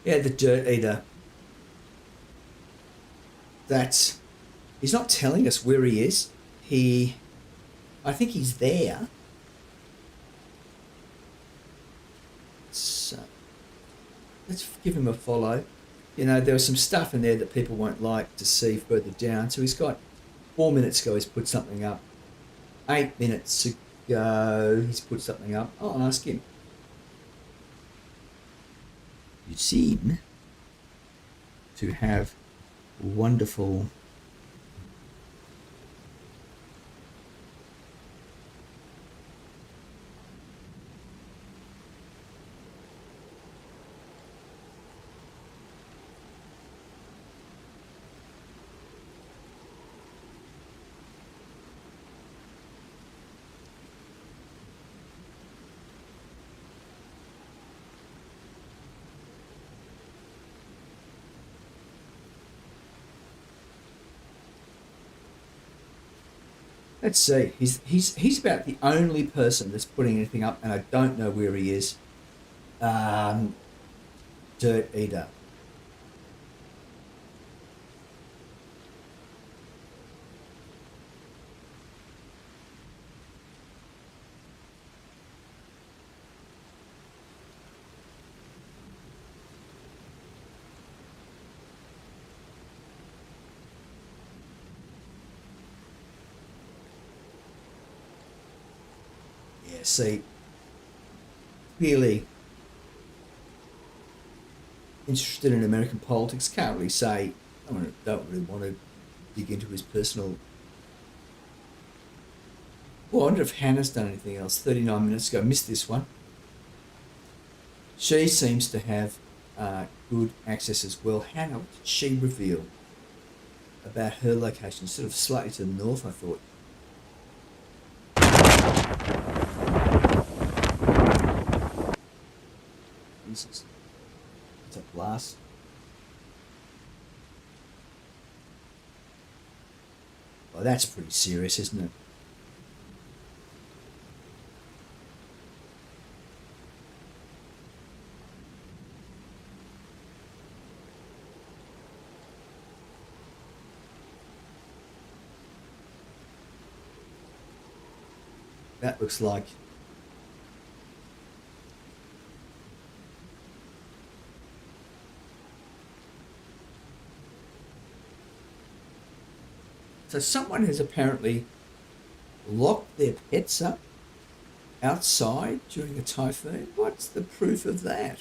Yeah, the dirt eater. He's not telling us where he is. I think he's there. So let's give him a follow. You know, there was some stuff in there that people won't like to see further down. So he's got 4 minutes ago, he's put something up. 8 minutes ago, he's put something up. I'll ask him. You seem to have wonderful Let's see. He's about the only person that's putting anything up, and I don't know where he is. Dirt eater. See, clearly interested in American politics. Can't really say. Don't really want to dig into his personal. Well, I wonder if Hannah's done anything else. 39 minutes ago, missed this one. She seems to have good access as well. Hannah, what did she reveal about her location? Sort of slightly to the north, I thought. Jesus. It's a blast. Well, that's pretty serious, isn't it? That looks like so someone has apparently locked their pets up outside during a typhoon? What's the proof of that?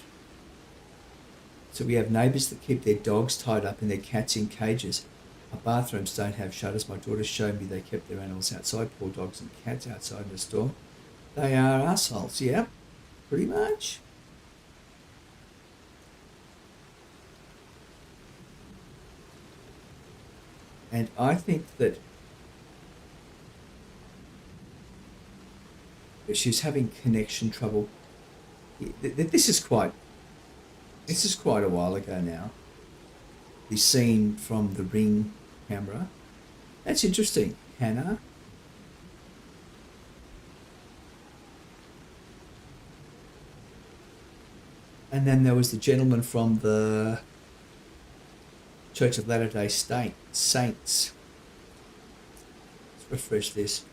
So we have neighbours that keep their dogs tied up and their cats in cages. Our bathrooms don't have shutters. My daughter showed me they kept their animals outside, poor dogs and cats outside in the storm. They are assholes, yeah, pretty much. And I think that she was having connection trouble. This is quite a while ago now. The scene from the Ring camera. That's interesting, Hannah. And then there was the gentleman from the Church of Latter-day Saints. Let's refresh this.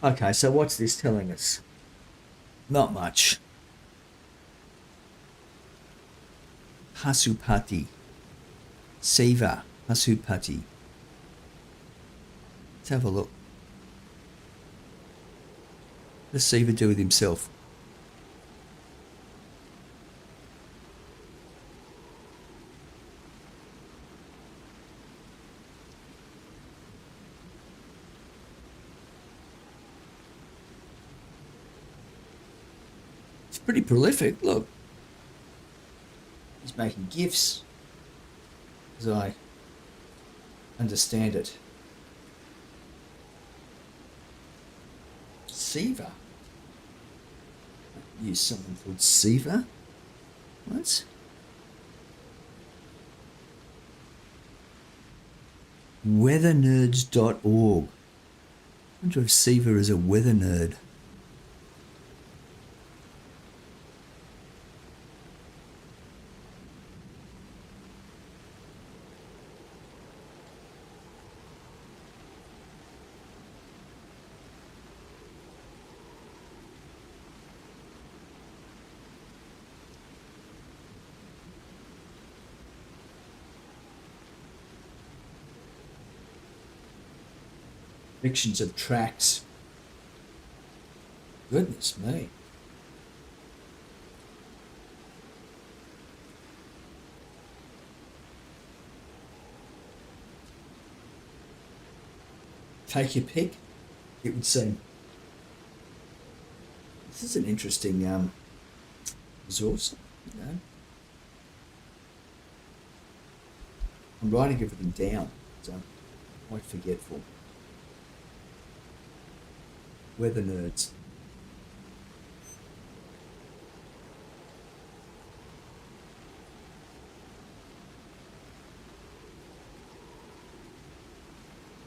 Okay, so what's this telling us? Not much. Pasupati. Siva. Pasupati. Let's have a look. What does Siva do with himself? Pretty prolific, look. He's making gifts, as I understand it. Siva. Use something called Siva. What? Weathernerds.org. I wonder if Siva is a weather nerd. Predictions of tracks. Goodness me. Take your pick, it would seem. This is an interesting resource, you know. I'm writing everything down, so I'm quite forgetful. Weather nerds.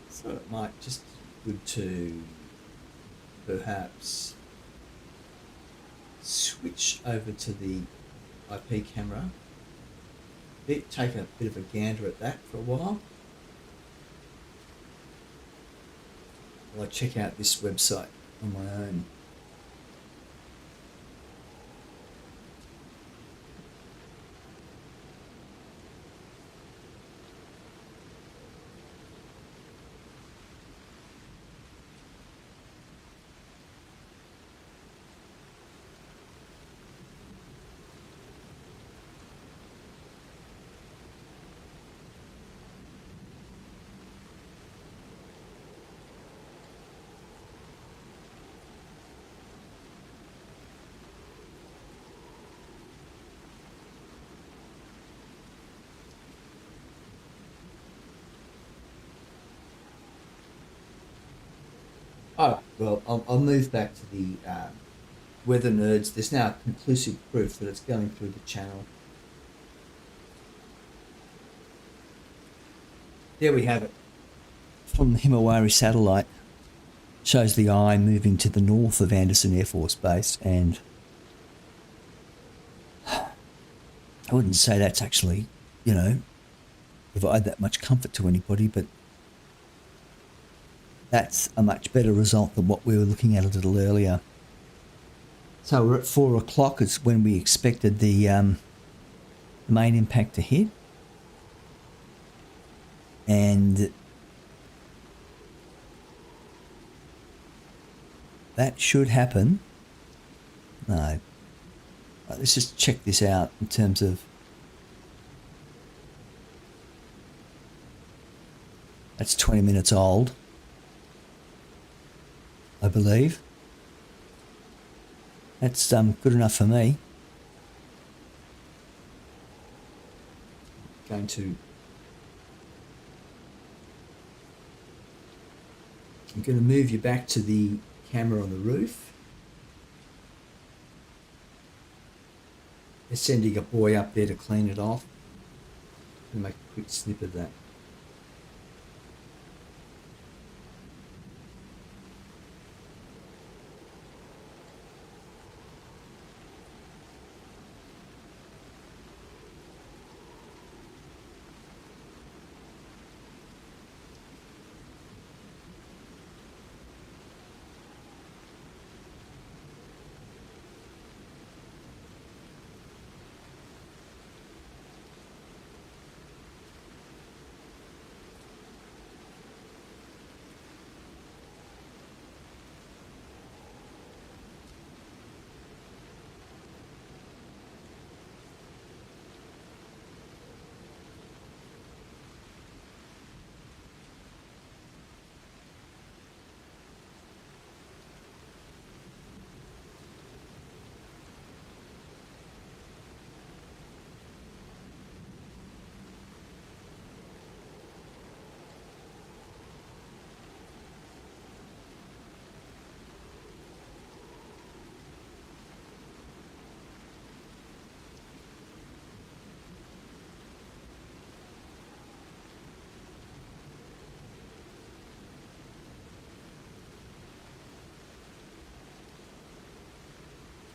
So it might just be good to perhaps switch over to the IP camera. Take a bit of a gander at that for a while. While I check out this website on my own. Oh, well, I'll move back to the weather nerds. There's now conclusive proof that it's going through the channel. There we have it. From the Himawari satellite. Shows the eye moving to the north of Andersen Air Force Base, and I wouldn't say that's actually, you know, provide that much comfort to anybody, but that's a much better result than what we were looking at a little earlier. So we're at 4 o'clock. It's when we expected the the main impact to hit. And that should happen. No. Let's just check this out in terms of... That's 20 minutes old, I believe. That's good enough for me. I'm going to move you back to the camera on the roof. They're sending a boy up there to clean it off. I'm going to make a quick snip of that.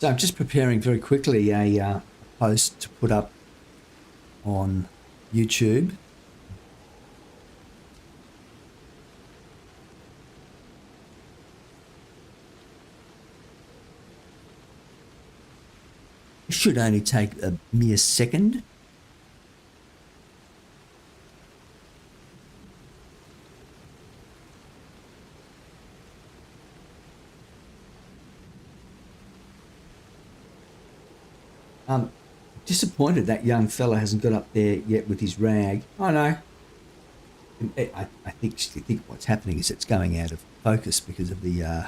So I'm just preparing very quickly a post to put up on YouTube. It should only take a mere second. I'm disappointed that young fella hasn't got up there yet with his rag. I know. I think what's happening is it's going out of focus because of the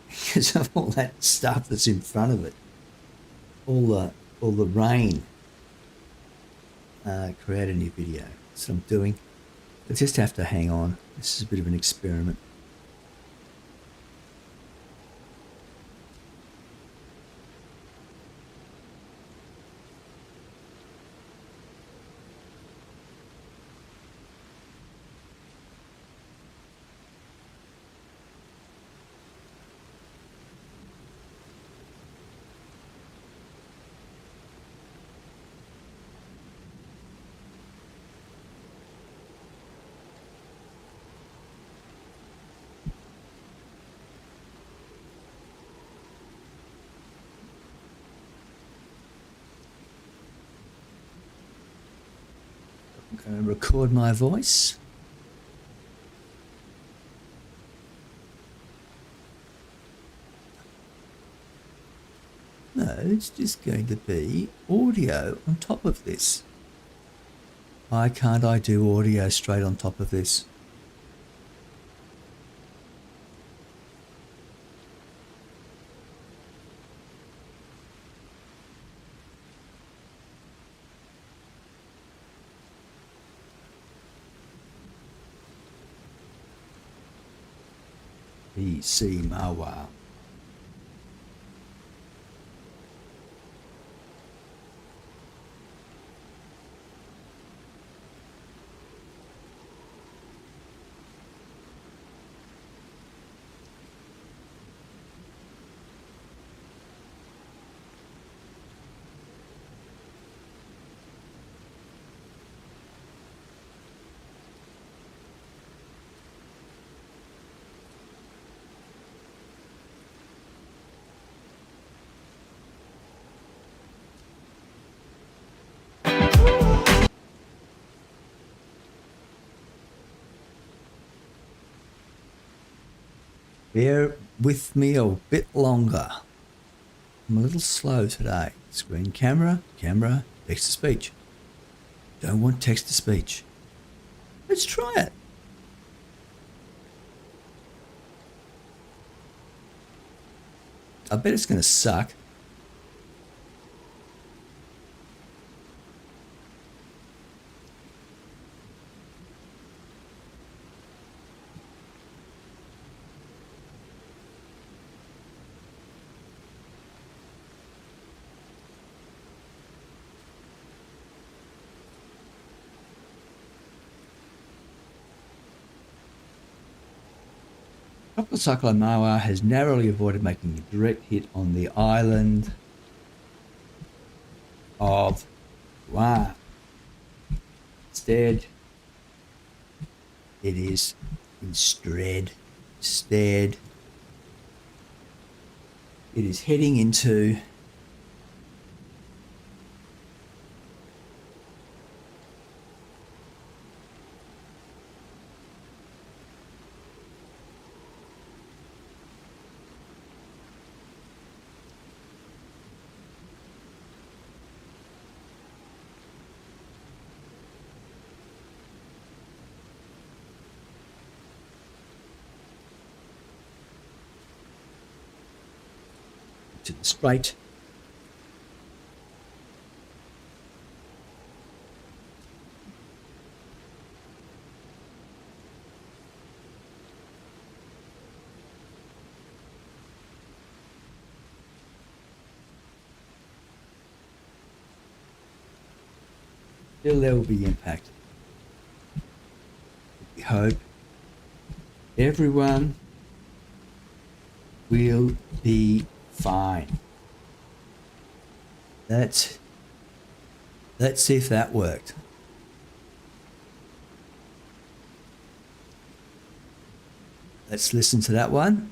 because of all that stuff that's in front of it. All the rain. Create a new video. That's what I'm doing. I just have to hang on. This is a bit of an experiment. I'm going to record my voice. No, it's just going to be audio on top of this. Why can't I do audio straight on top of this? BC Mawar. Bear with me a bit longer. I'm a little slow today. Screen camera, text to speech. Don't want text to speech. Let's try it. I bet it's going to suck. Tropical Cyclone Mawar has narrowly avoided making a direct hit on the island of Guam. Instead, it is instead, it is heading into to the strait. Still there will be impact. We hope everyone will be fine. Let's see if that worked. Let's listen to that one.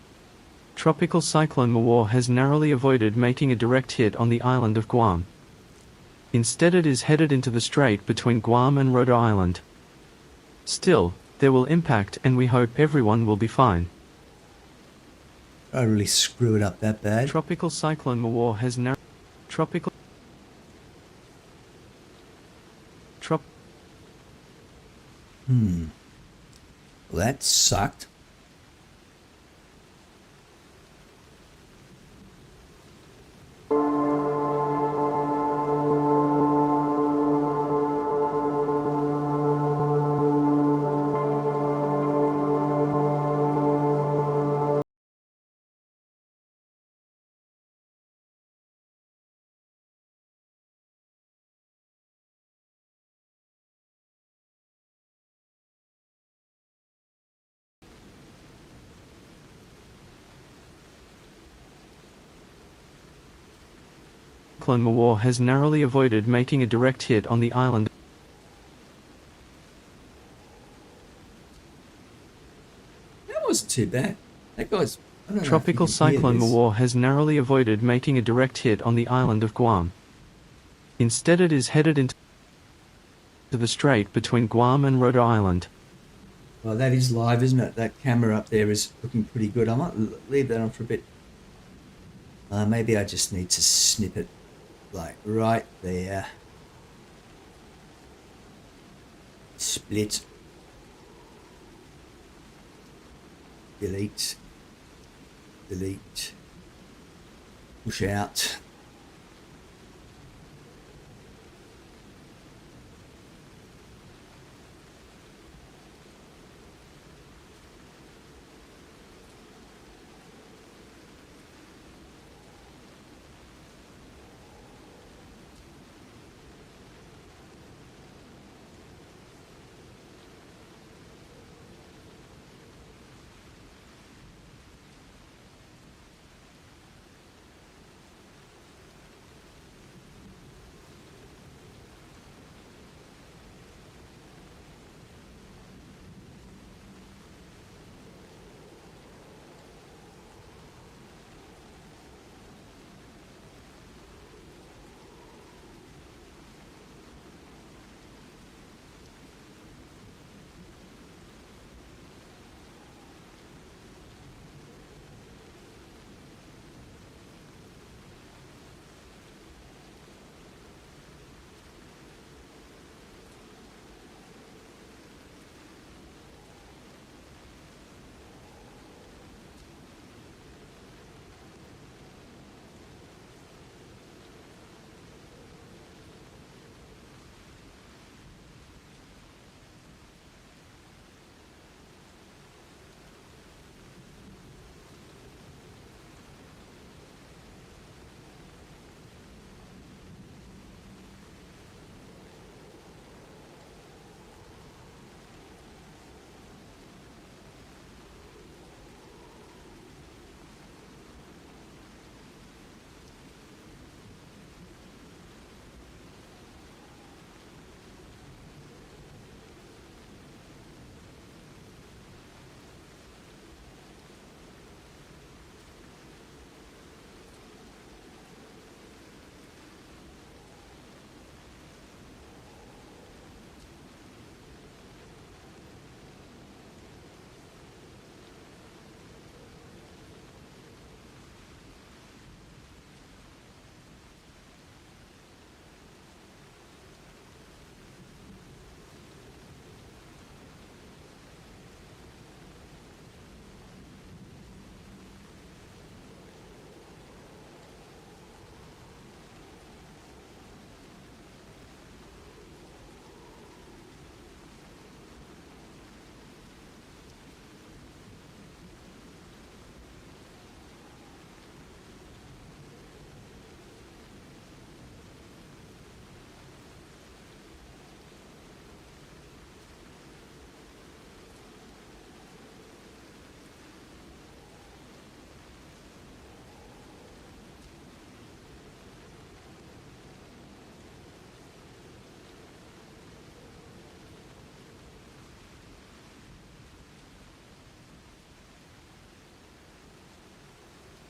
Tropical Cyclone Mawar has narrowly avoided making a direct hit on the island of Guam. Instead, it is headed into the strait between Guam and Rhode Island. Still, there will impact, and we hope everyone will be fine.
I really screw it up that bad.
Tropical Cyclone Mawar has
Well, that sucked.
Cyclone Mawar has narrowly avoided making a direct hit on the island.
That wasn't too bad. That guy's... I don't know if you
Tropical
can hear
Cyclone
this.
Mawar has narrowly avoided making a direct hit on the island of Guam. Instead, it is headed into the strait between Guam and Rhode Island.
Well, that is live, isn't it? That camera up there is looking pretty good. I might leave that on for a bit. Maybe I just need to snip it like right there. Split. Delete. Delete. Push out.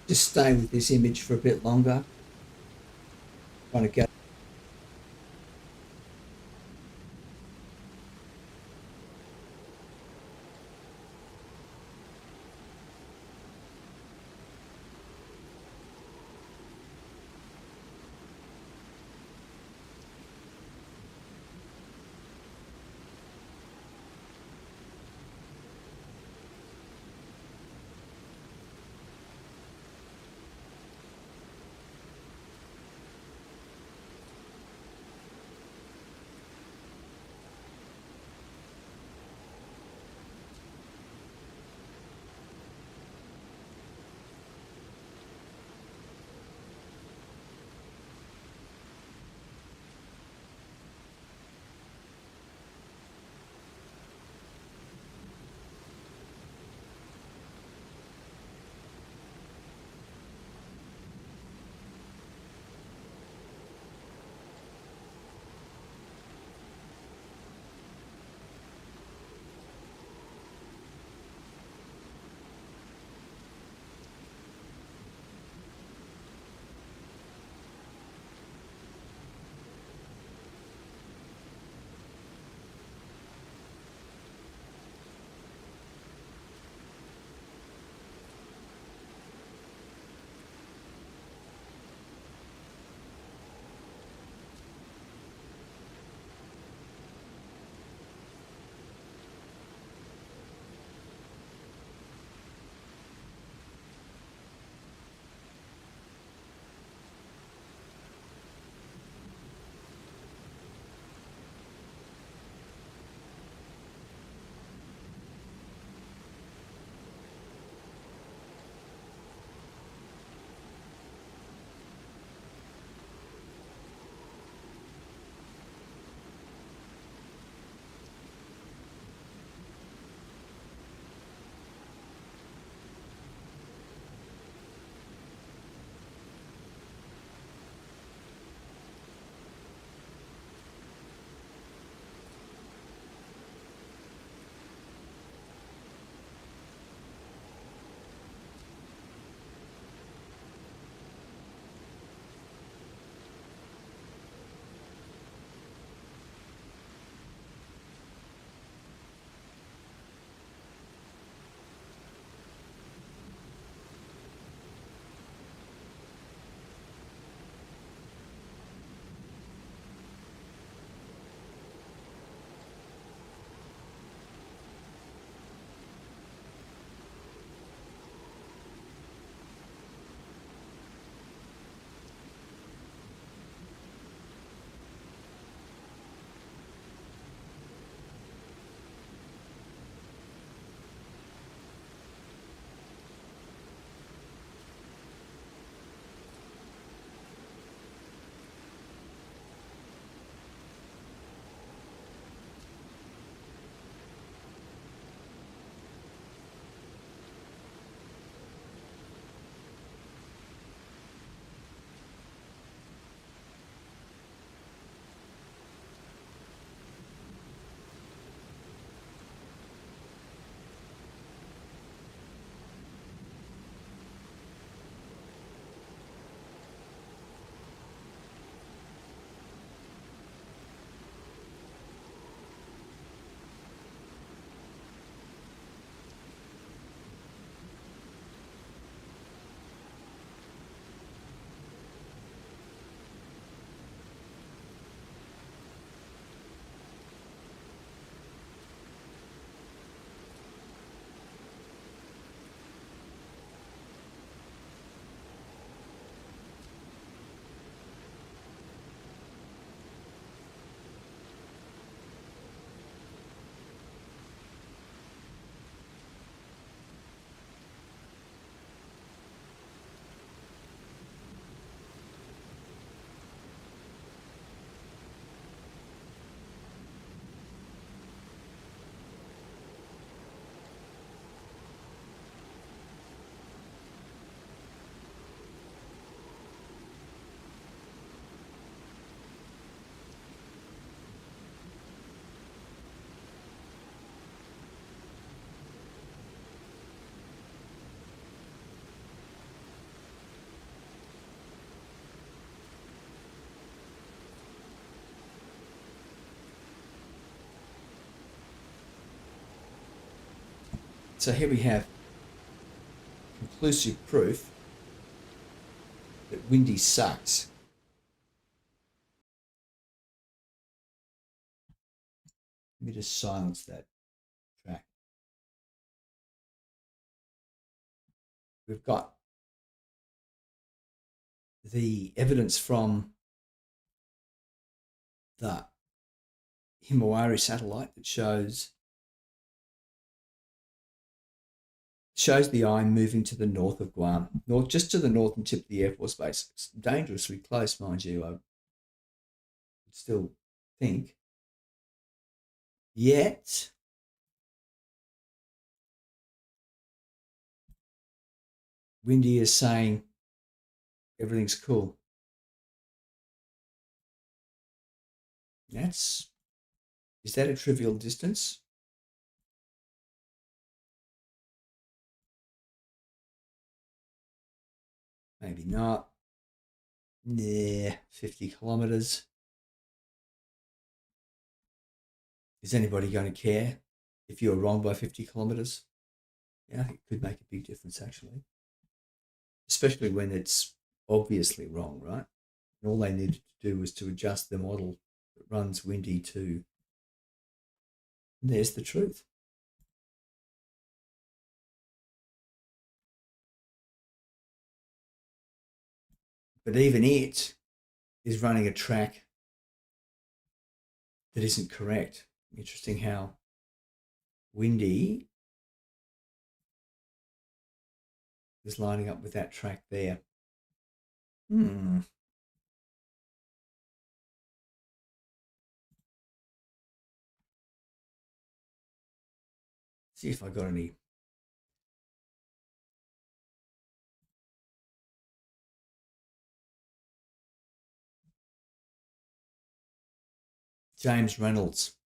just stay with this image for a bit longer. Trying to go. So here we have conclusive proof that windy sucks. Let me just silence that track. We've got the evidence from the Himawari satellite that shows the eye moving to the north of Guam, just to the northern tip of the Air Force Base. It's dangerously close, mind you, I would still think. Yet, Windy is saying everything's cool. Is that a trivial distance? Maybe not. Nah, 50 kilometres. Is anybody going to care if you're wrong by 50 kilometres? Yeah, I think it could make a big difference, actually. Especially when it's obviously wrong, right? And all they needed to do was to adjust the model that runs Windy to. And there's the truth. But even it is running a track that isn't correct. Interesting how Windy is lining up with that track there. See if I got any. James Reynolds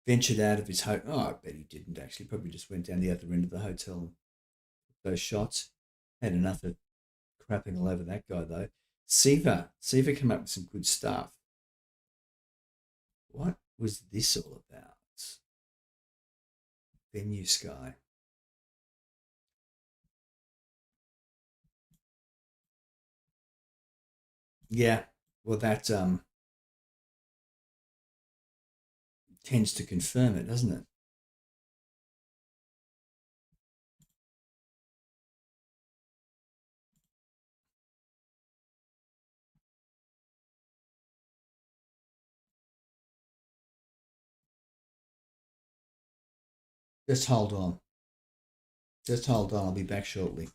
ventured out of his hotel. Oh, I bet he didn't actually. Probably just went down the other end of the hotel and took those shots. Had enough of crapping all over that guy, though. Siva came up with some good stuff. What was this all about? Venue Sky. Yeah, well, that tends to confirm it, doesn't it? Just hold on. Just hold on. I'll be back shortly.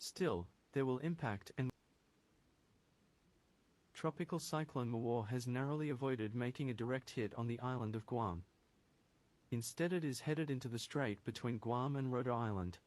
Still, there will impact and Tropical Cyclone Mawar has narrowly avoided making a direct hit on the island of Guam. Instead it is headed into the strait between Guam and Rhode Island.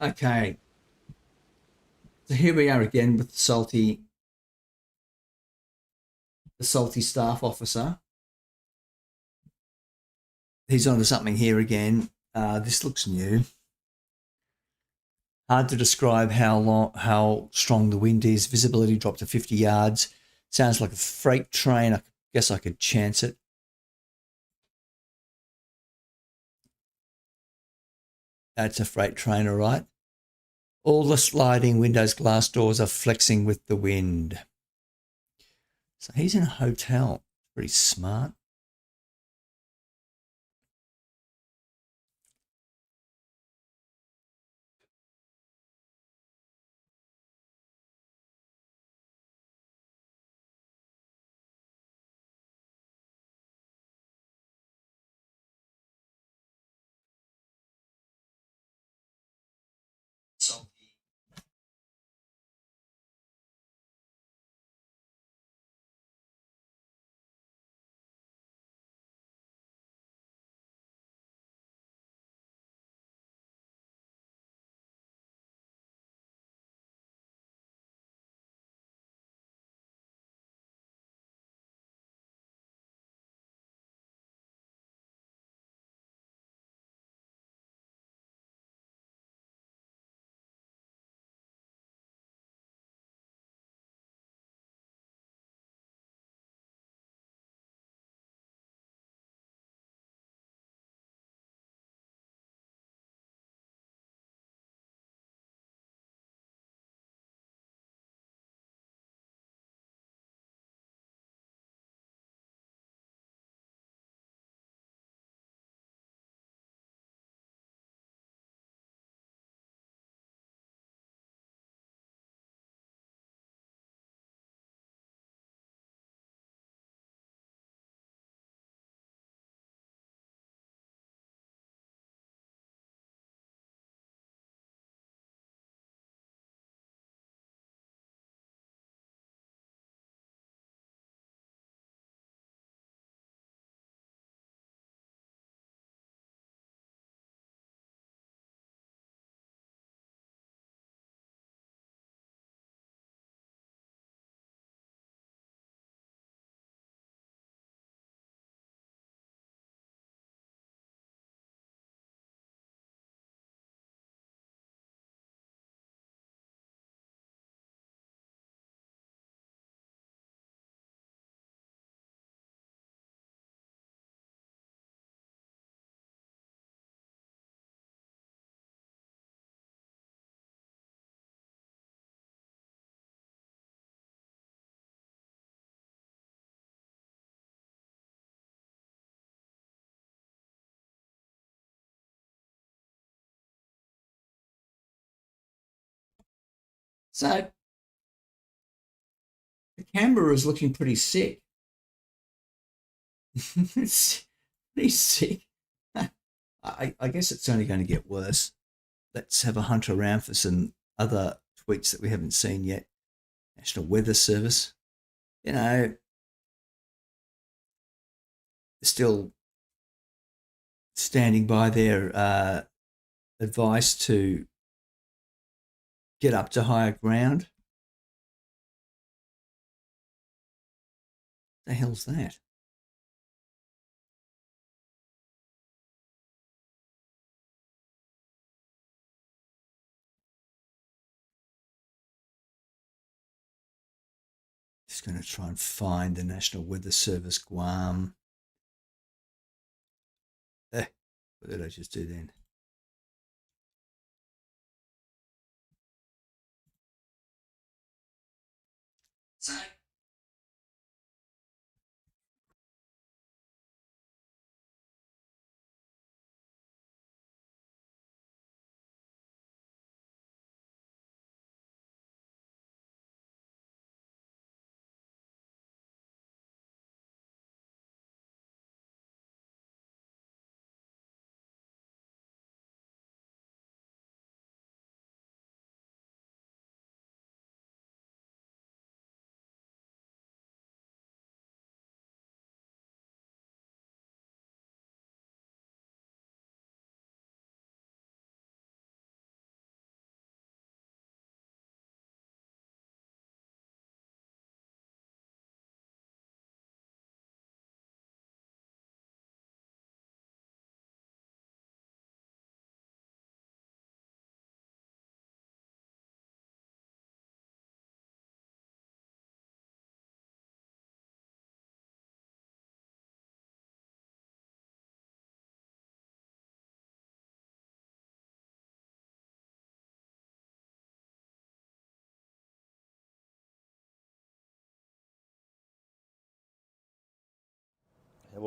Okay, so here we are again with the salty staff officer. He's onto something here again. This looks new. Hard to describe how strong the wind is. Visibility dropped to 50 yards. Sounds like a freight train. I guess I could chance it. That's a freight train, all right. All the sliding windows, glass doors are flexing with the wind. So he's in a hotel. Pretty smart. So the Canberra is looking pretty sick. It's pretty sick. I guess it's only going to get worse. Let's have a hunt around for some other tweets that we haven't seen yet. National Weather Service, you know, still standing by their advice to get up to higher ground. The hell's that? Just going to try and find the National Weather Service Guam. What did I just do then? So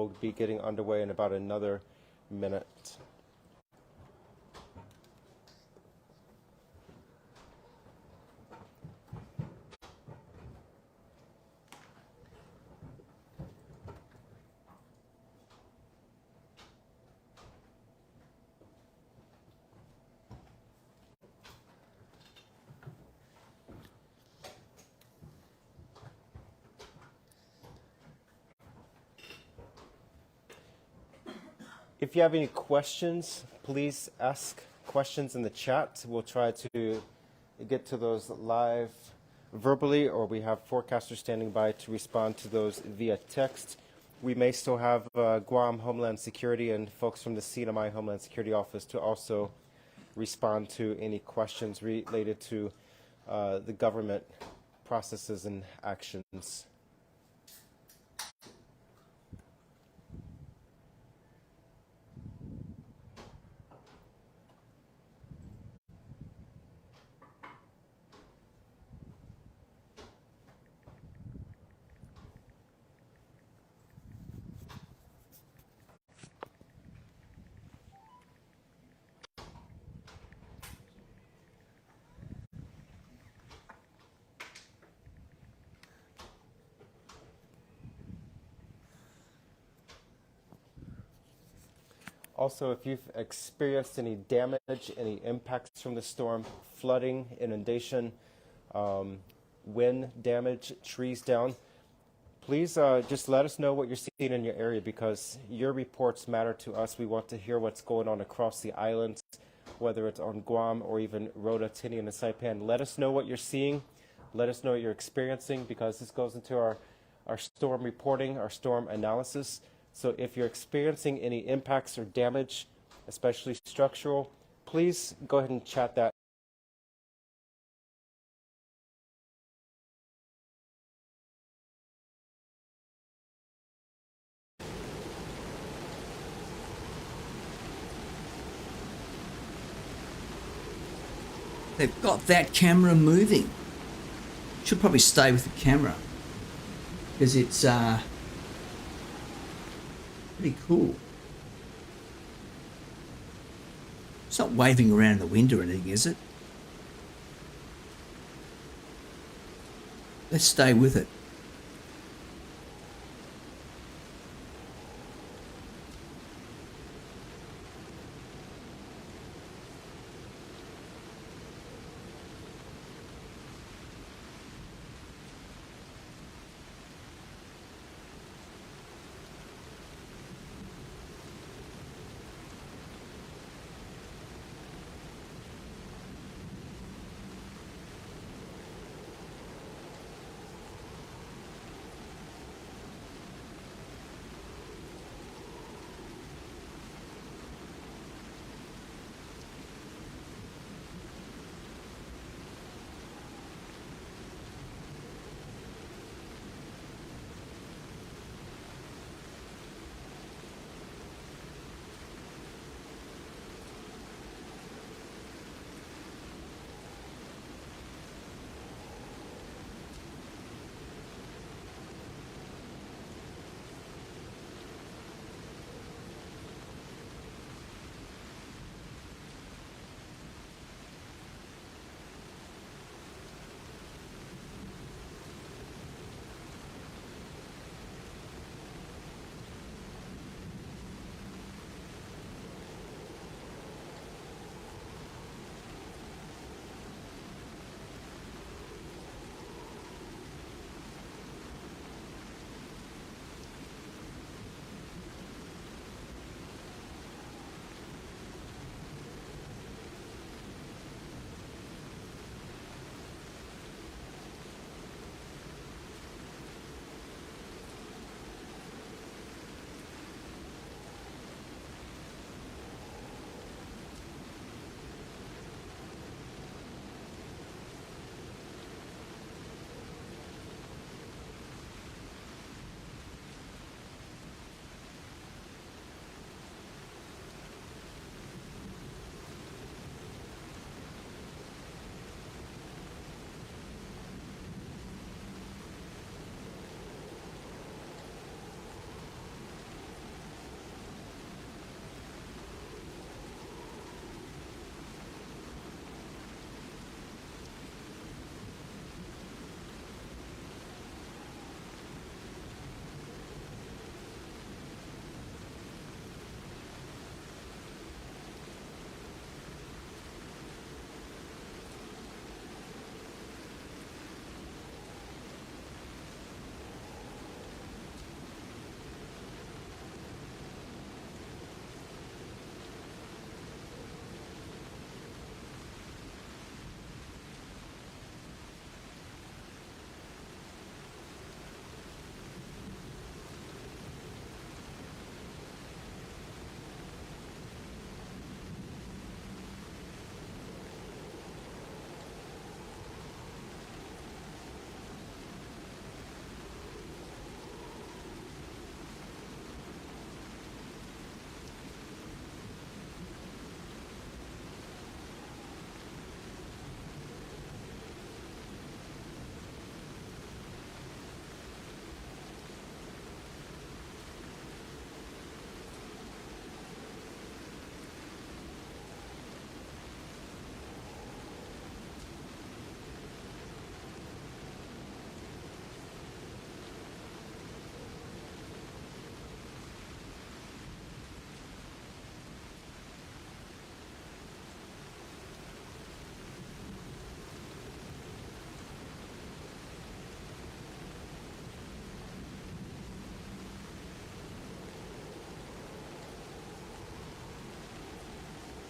We'll be getting underway in about another minute. If you have any questions, please ask questions in the chat. We'll try to get to those live verbally, or we have forecasters standing by to respond to those via text. We may still have Guam Homeland Security and folks from the CNMI Homeland Security Office to also respond to any questions related to the government processes and actions. Also, if you've experienced any damage, any impacts from the storm, flooding, inundation, wind damage, trees down, please just let us know what you're seeing in your area, because your reports matter to us. We want to hear what's going on across the islands, whether it's on Guam or even Rota, Tinian, and Saipan. Let us know what you're seeing. Let us know what you're experiencing, because this goes into our storm reporting, our storm analysis. So if you're experiencing any impacts or damage, especially structural, please go ahead and chat that.
They've got that camera moving. Should probably stay with the camera because it's pretty cool. It's not waving around in the wind or anything, is it? Let's stay with it.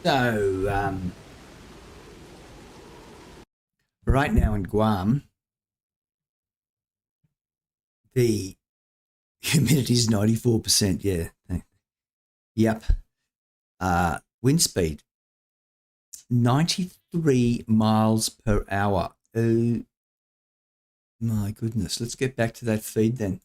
So, right now in Guam, the humidity is 94%. Yeah. Yep. Wind speed 93 miles per hour. Oh my goodness. Let's get back to that feed then.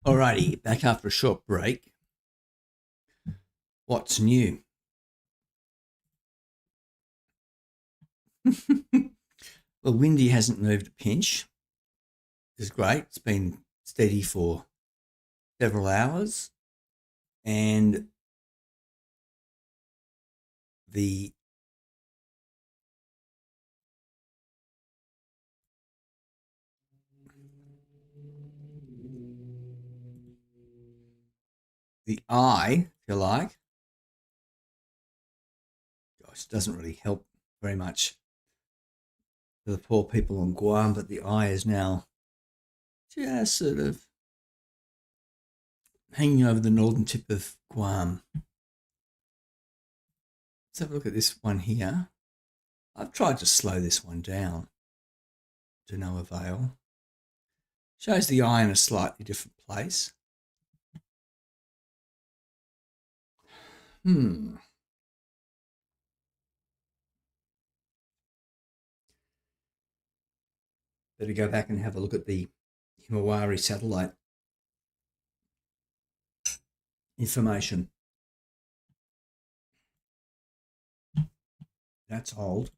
Alrighty, back after a short break. What's new? Well, windy hasn't moved a pinch. It's great. It's been steady for several hours. And the eye, if you like, gosh, doesn't really help very much for the poor people on Guam, but the eye is now just sort of hanging over the northern tip of Guam. Let's have a look at this one here. I've tried to slow this one down to no avail. Shows the eye in a slightly different place. Better go back and have a look at the Himawari satellite information. That's old.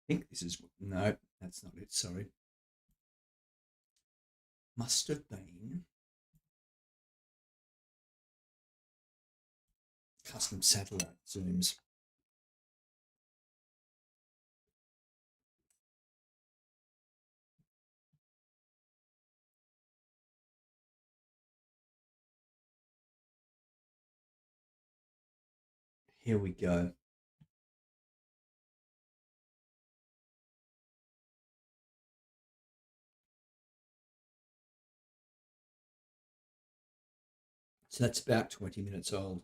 I think this is, no, that's not it, sorry. Must have been custom satellite zooms. Here we go. So that's about 20 minutes old.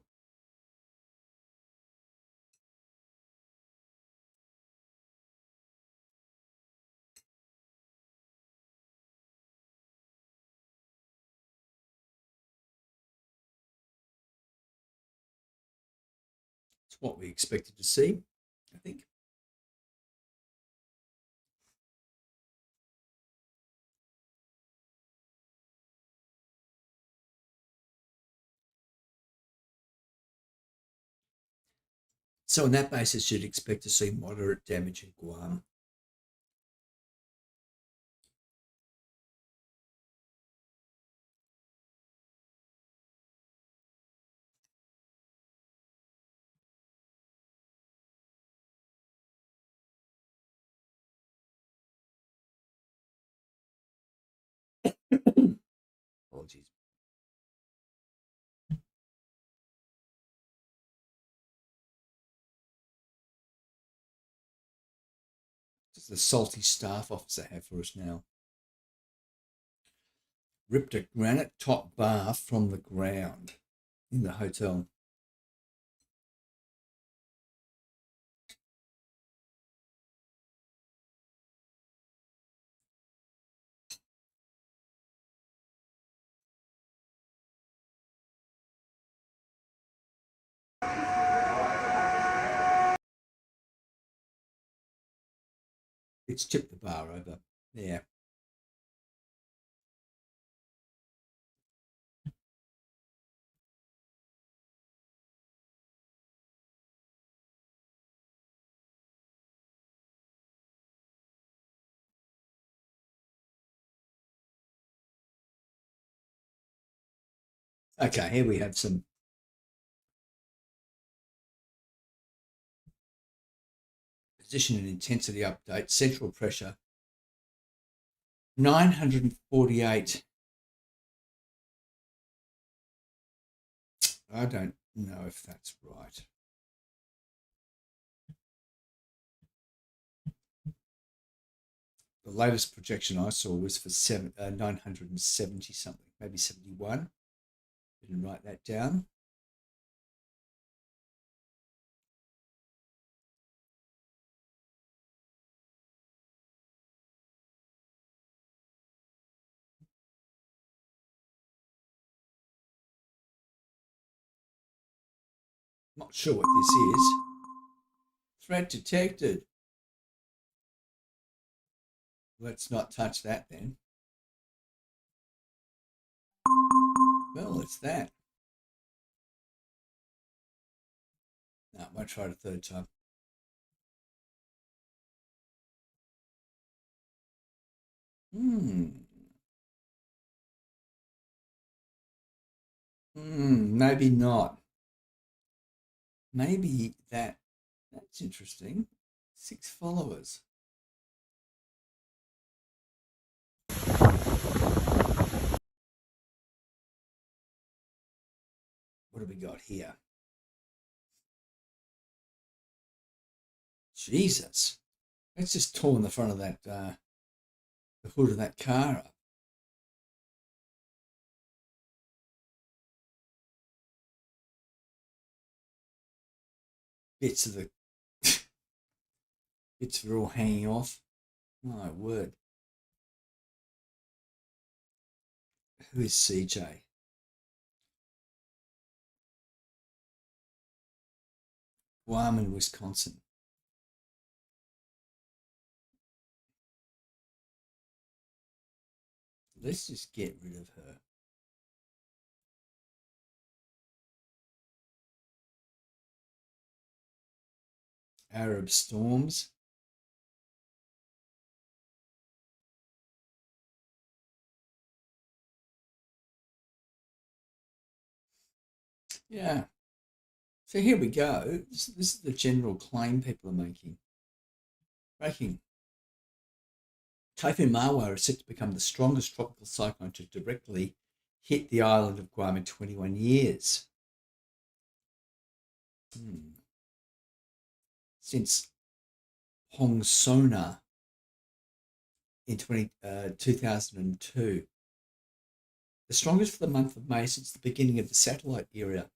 It's what we expected to see, I think. So on that basis, you'd expect to see moderate damage in Guam. Apologies. Does the salty staff officer have for us now? Ripped a granite top bar from the ground in the hotel. It's tipped the bar over there. Okay, here we have some position and intensity update. Central pressure 948. I don't know if that's right. The latest projection I saw was for 970 something, maybe 71. Didn't write that down. Not sure what this is. Threat detected. Let's not touch that then. Well, it's that. No, I won't try it a third time. Maybe not. Maybe that's interesting. 6 followers. What have we got here? Jesus. It's just torn the front of that, the hood of that car up. Bits of the bits are all hanging off. My word. Who is CJ? Guam and Wisconsin. Let's just get rid of her. Arab storms. Yeah. So here we go. This is the general claim people are making. Breaking. Typhoon Mawar is set to become the strongest tropical cyclone to directly hit the island of Guam in 21 years. Since Hong Sona in 2002. The strongest for the month of May since the beginning of the satellite era.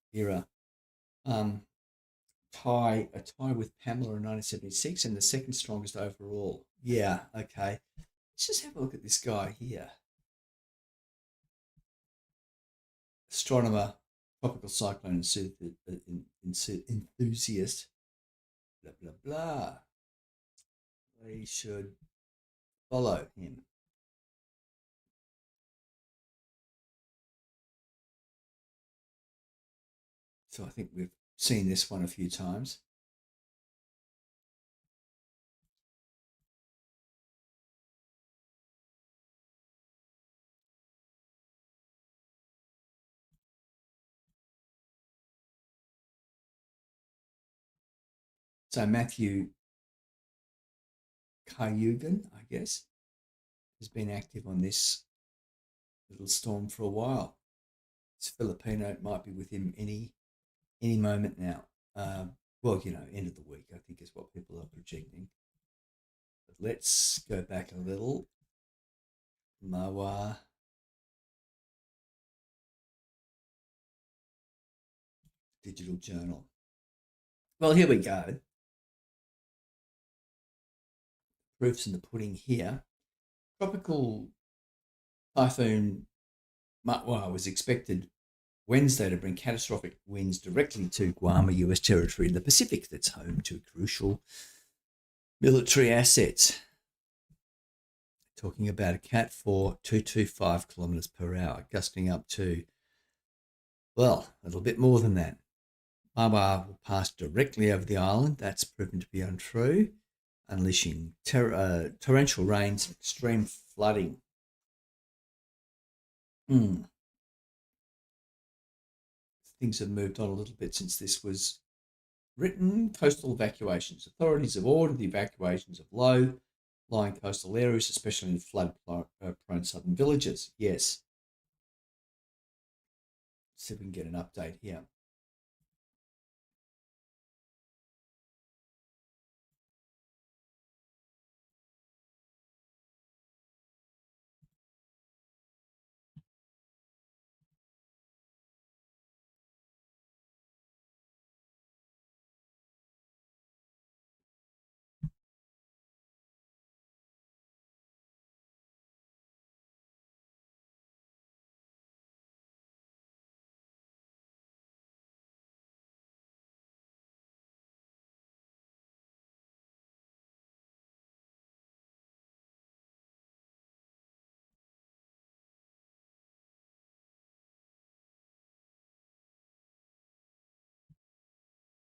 A tie with Pamela in 1976, and the second strongest overall. Yeah, okay. Let's just have a look at this guy here. Astronomer, tropical cyclone enthusiast, blah, blah, blah. We should follow him. So I think we've seen this one a few times. So Matthew Cayugan, I guess, has been active on this little storm for a while. It's Filipino. It might be with him any moment now. Well, end of the week, I think, is what people are projecting. But let's go back a little. Mawar. Digital Journal. Well, here we go. Proofs in the pudding here. Tropical Typhoon Mawar was expected Wednesday to bring catastrophic winds directly to Guam, a US territory in the Pacific that's home to crucial military assets. Talking about a Cat 4, 225 kilometres per hour, gusting up to, well, a little bit more than that. Mawar will pass directly over the island. That's proven to be untrue, unleashing torrential rains and extreme flooding. Things have moved on a little bit since this was written. Coastal evacuations. Authorities have ordered the evacuations of low-lying coastal areas, especially in flood-prone southern villages. Yes. Let's see if we can get an update here.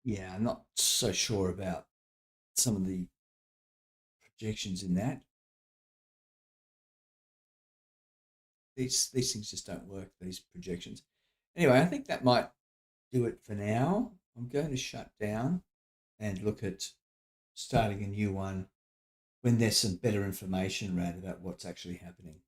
Yeah, I'm not so sure about some of the projections in that. These things just don't work, these projections. Anyway, I think that might do it for now. I'm going to shut down and look at starting a new one when there's some better information around about what's actually happening.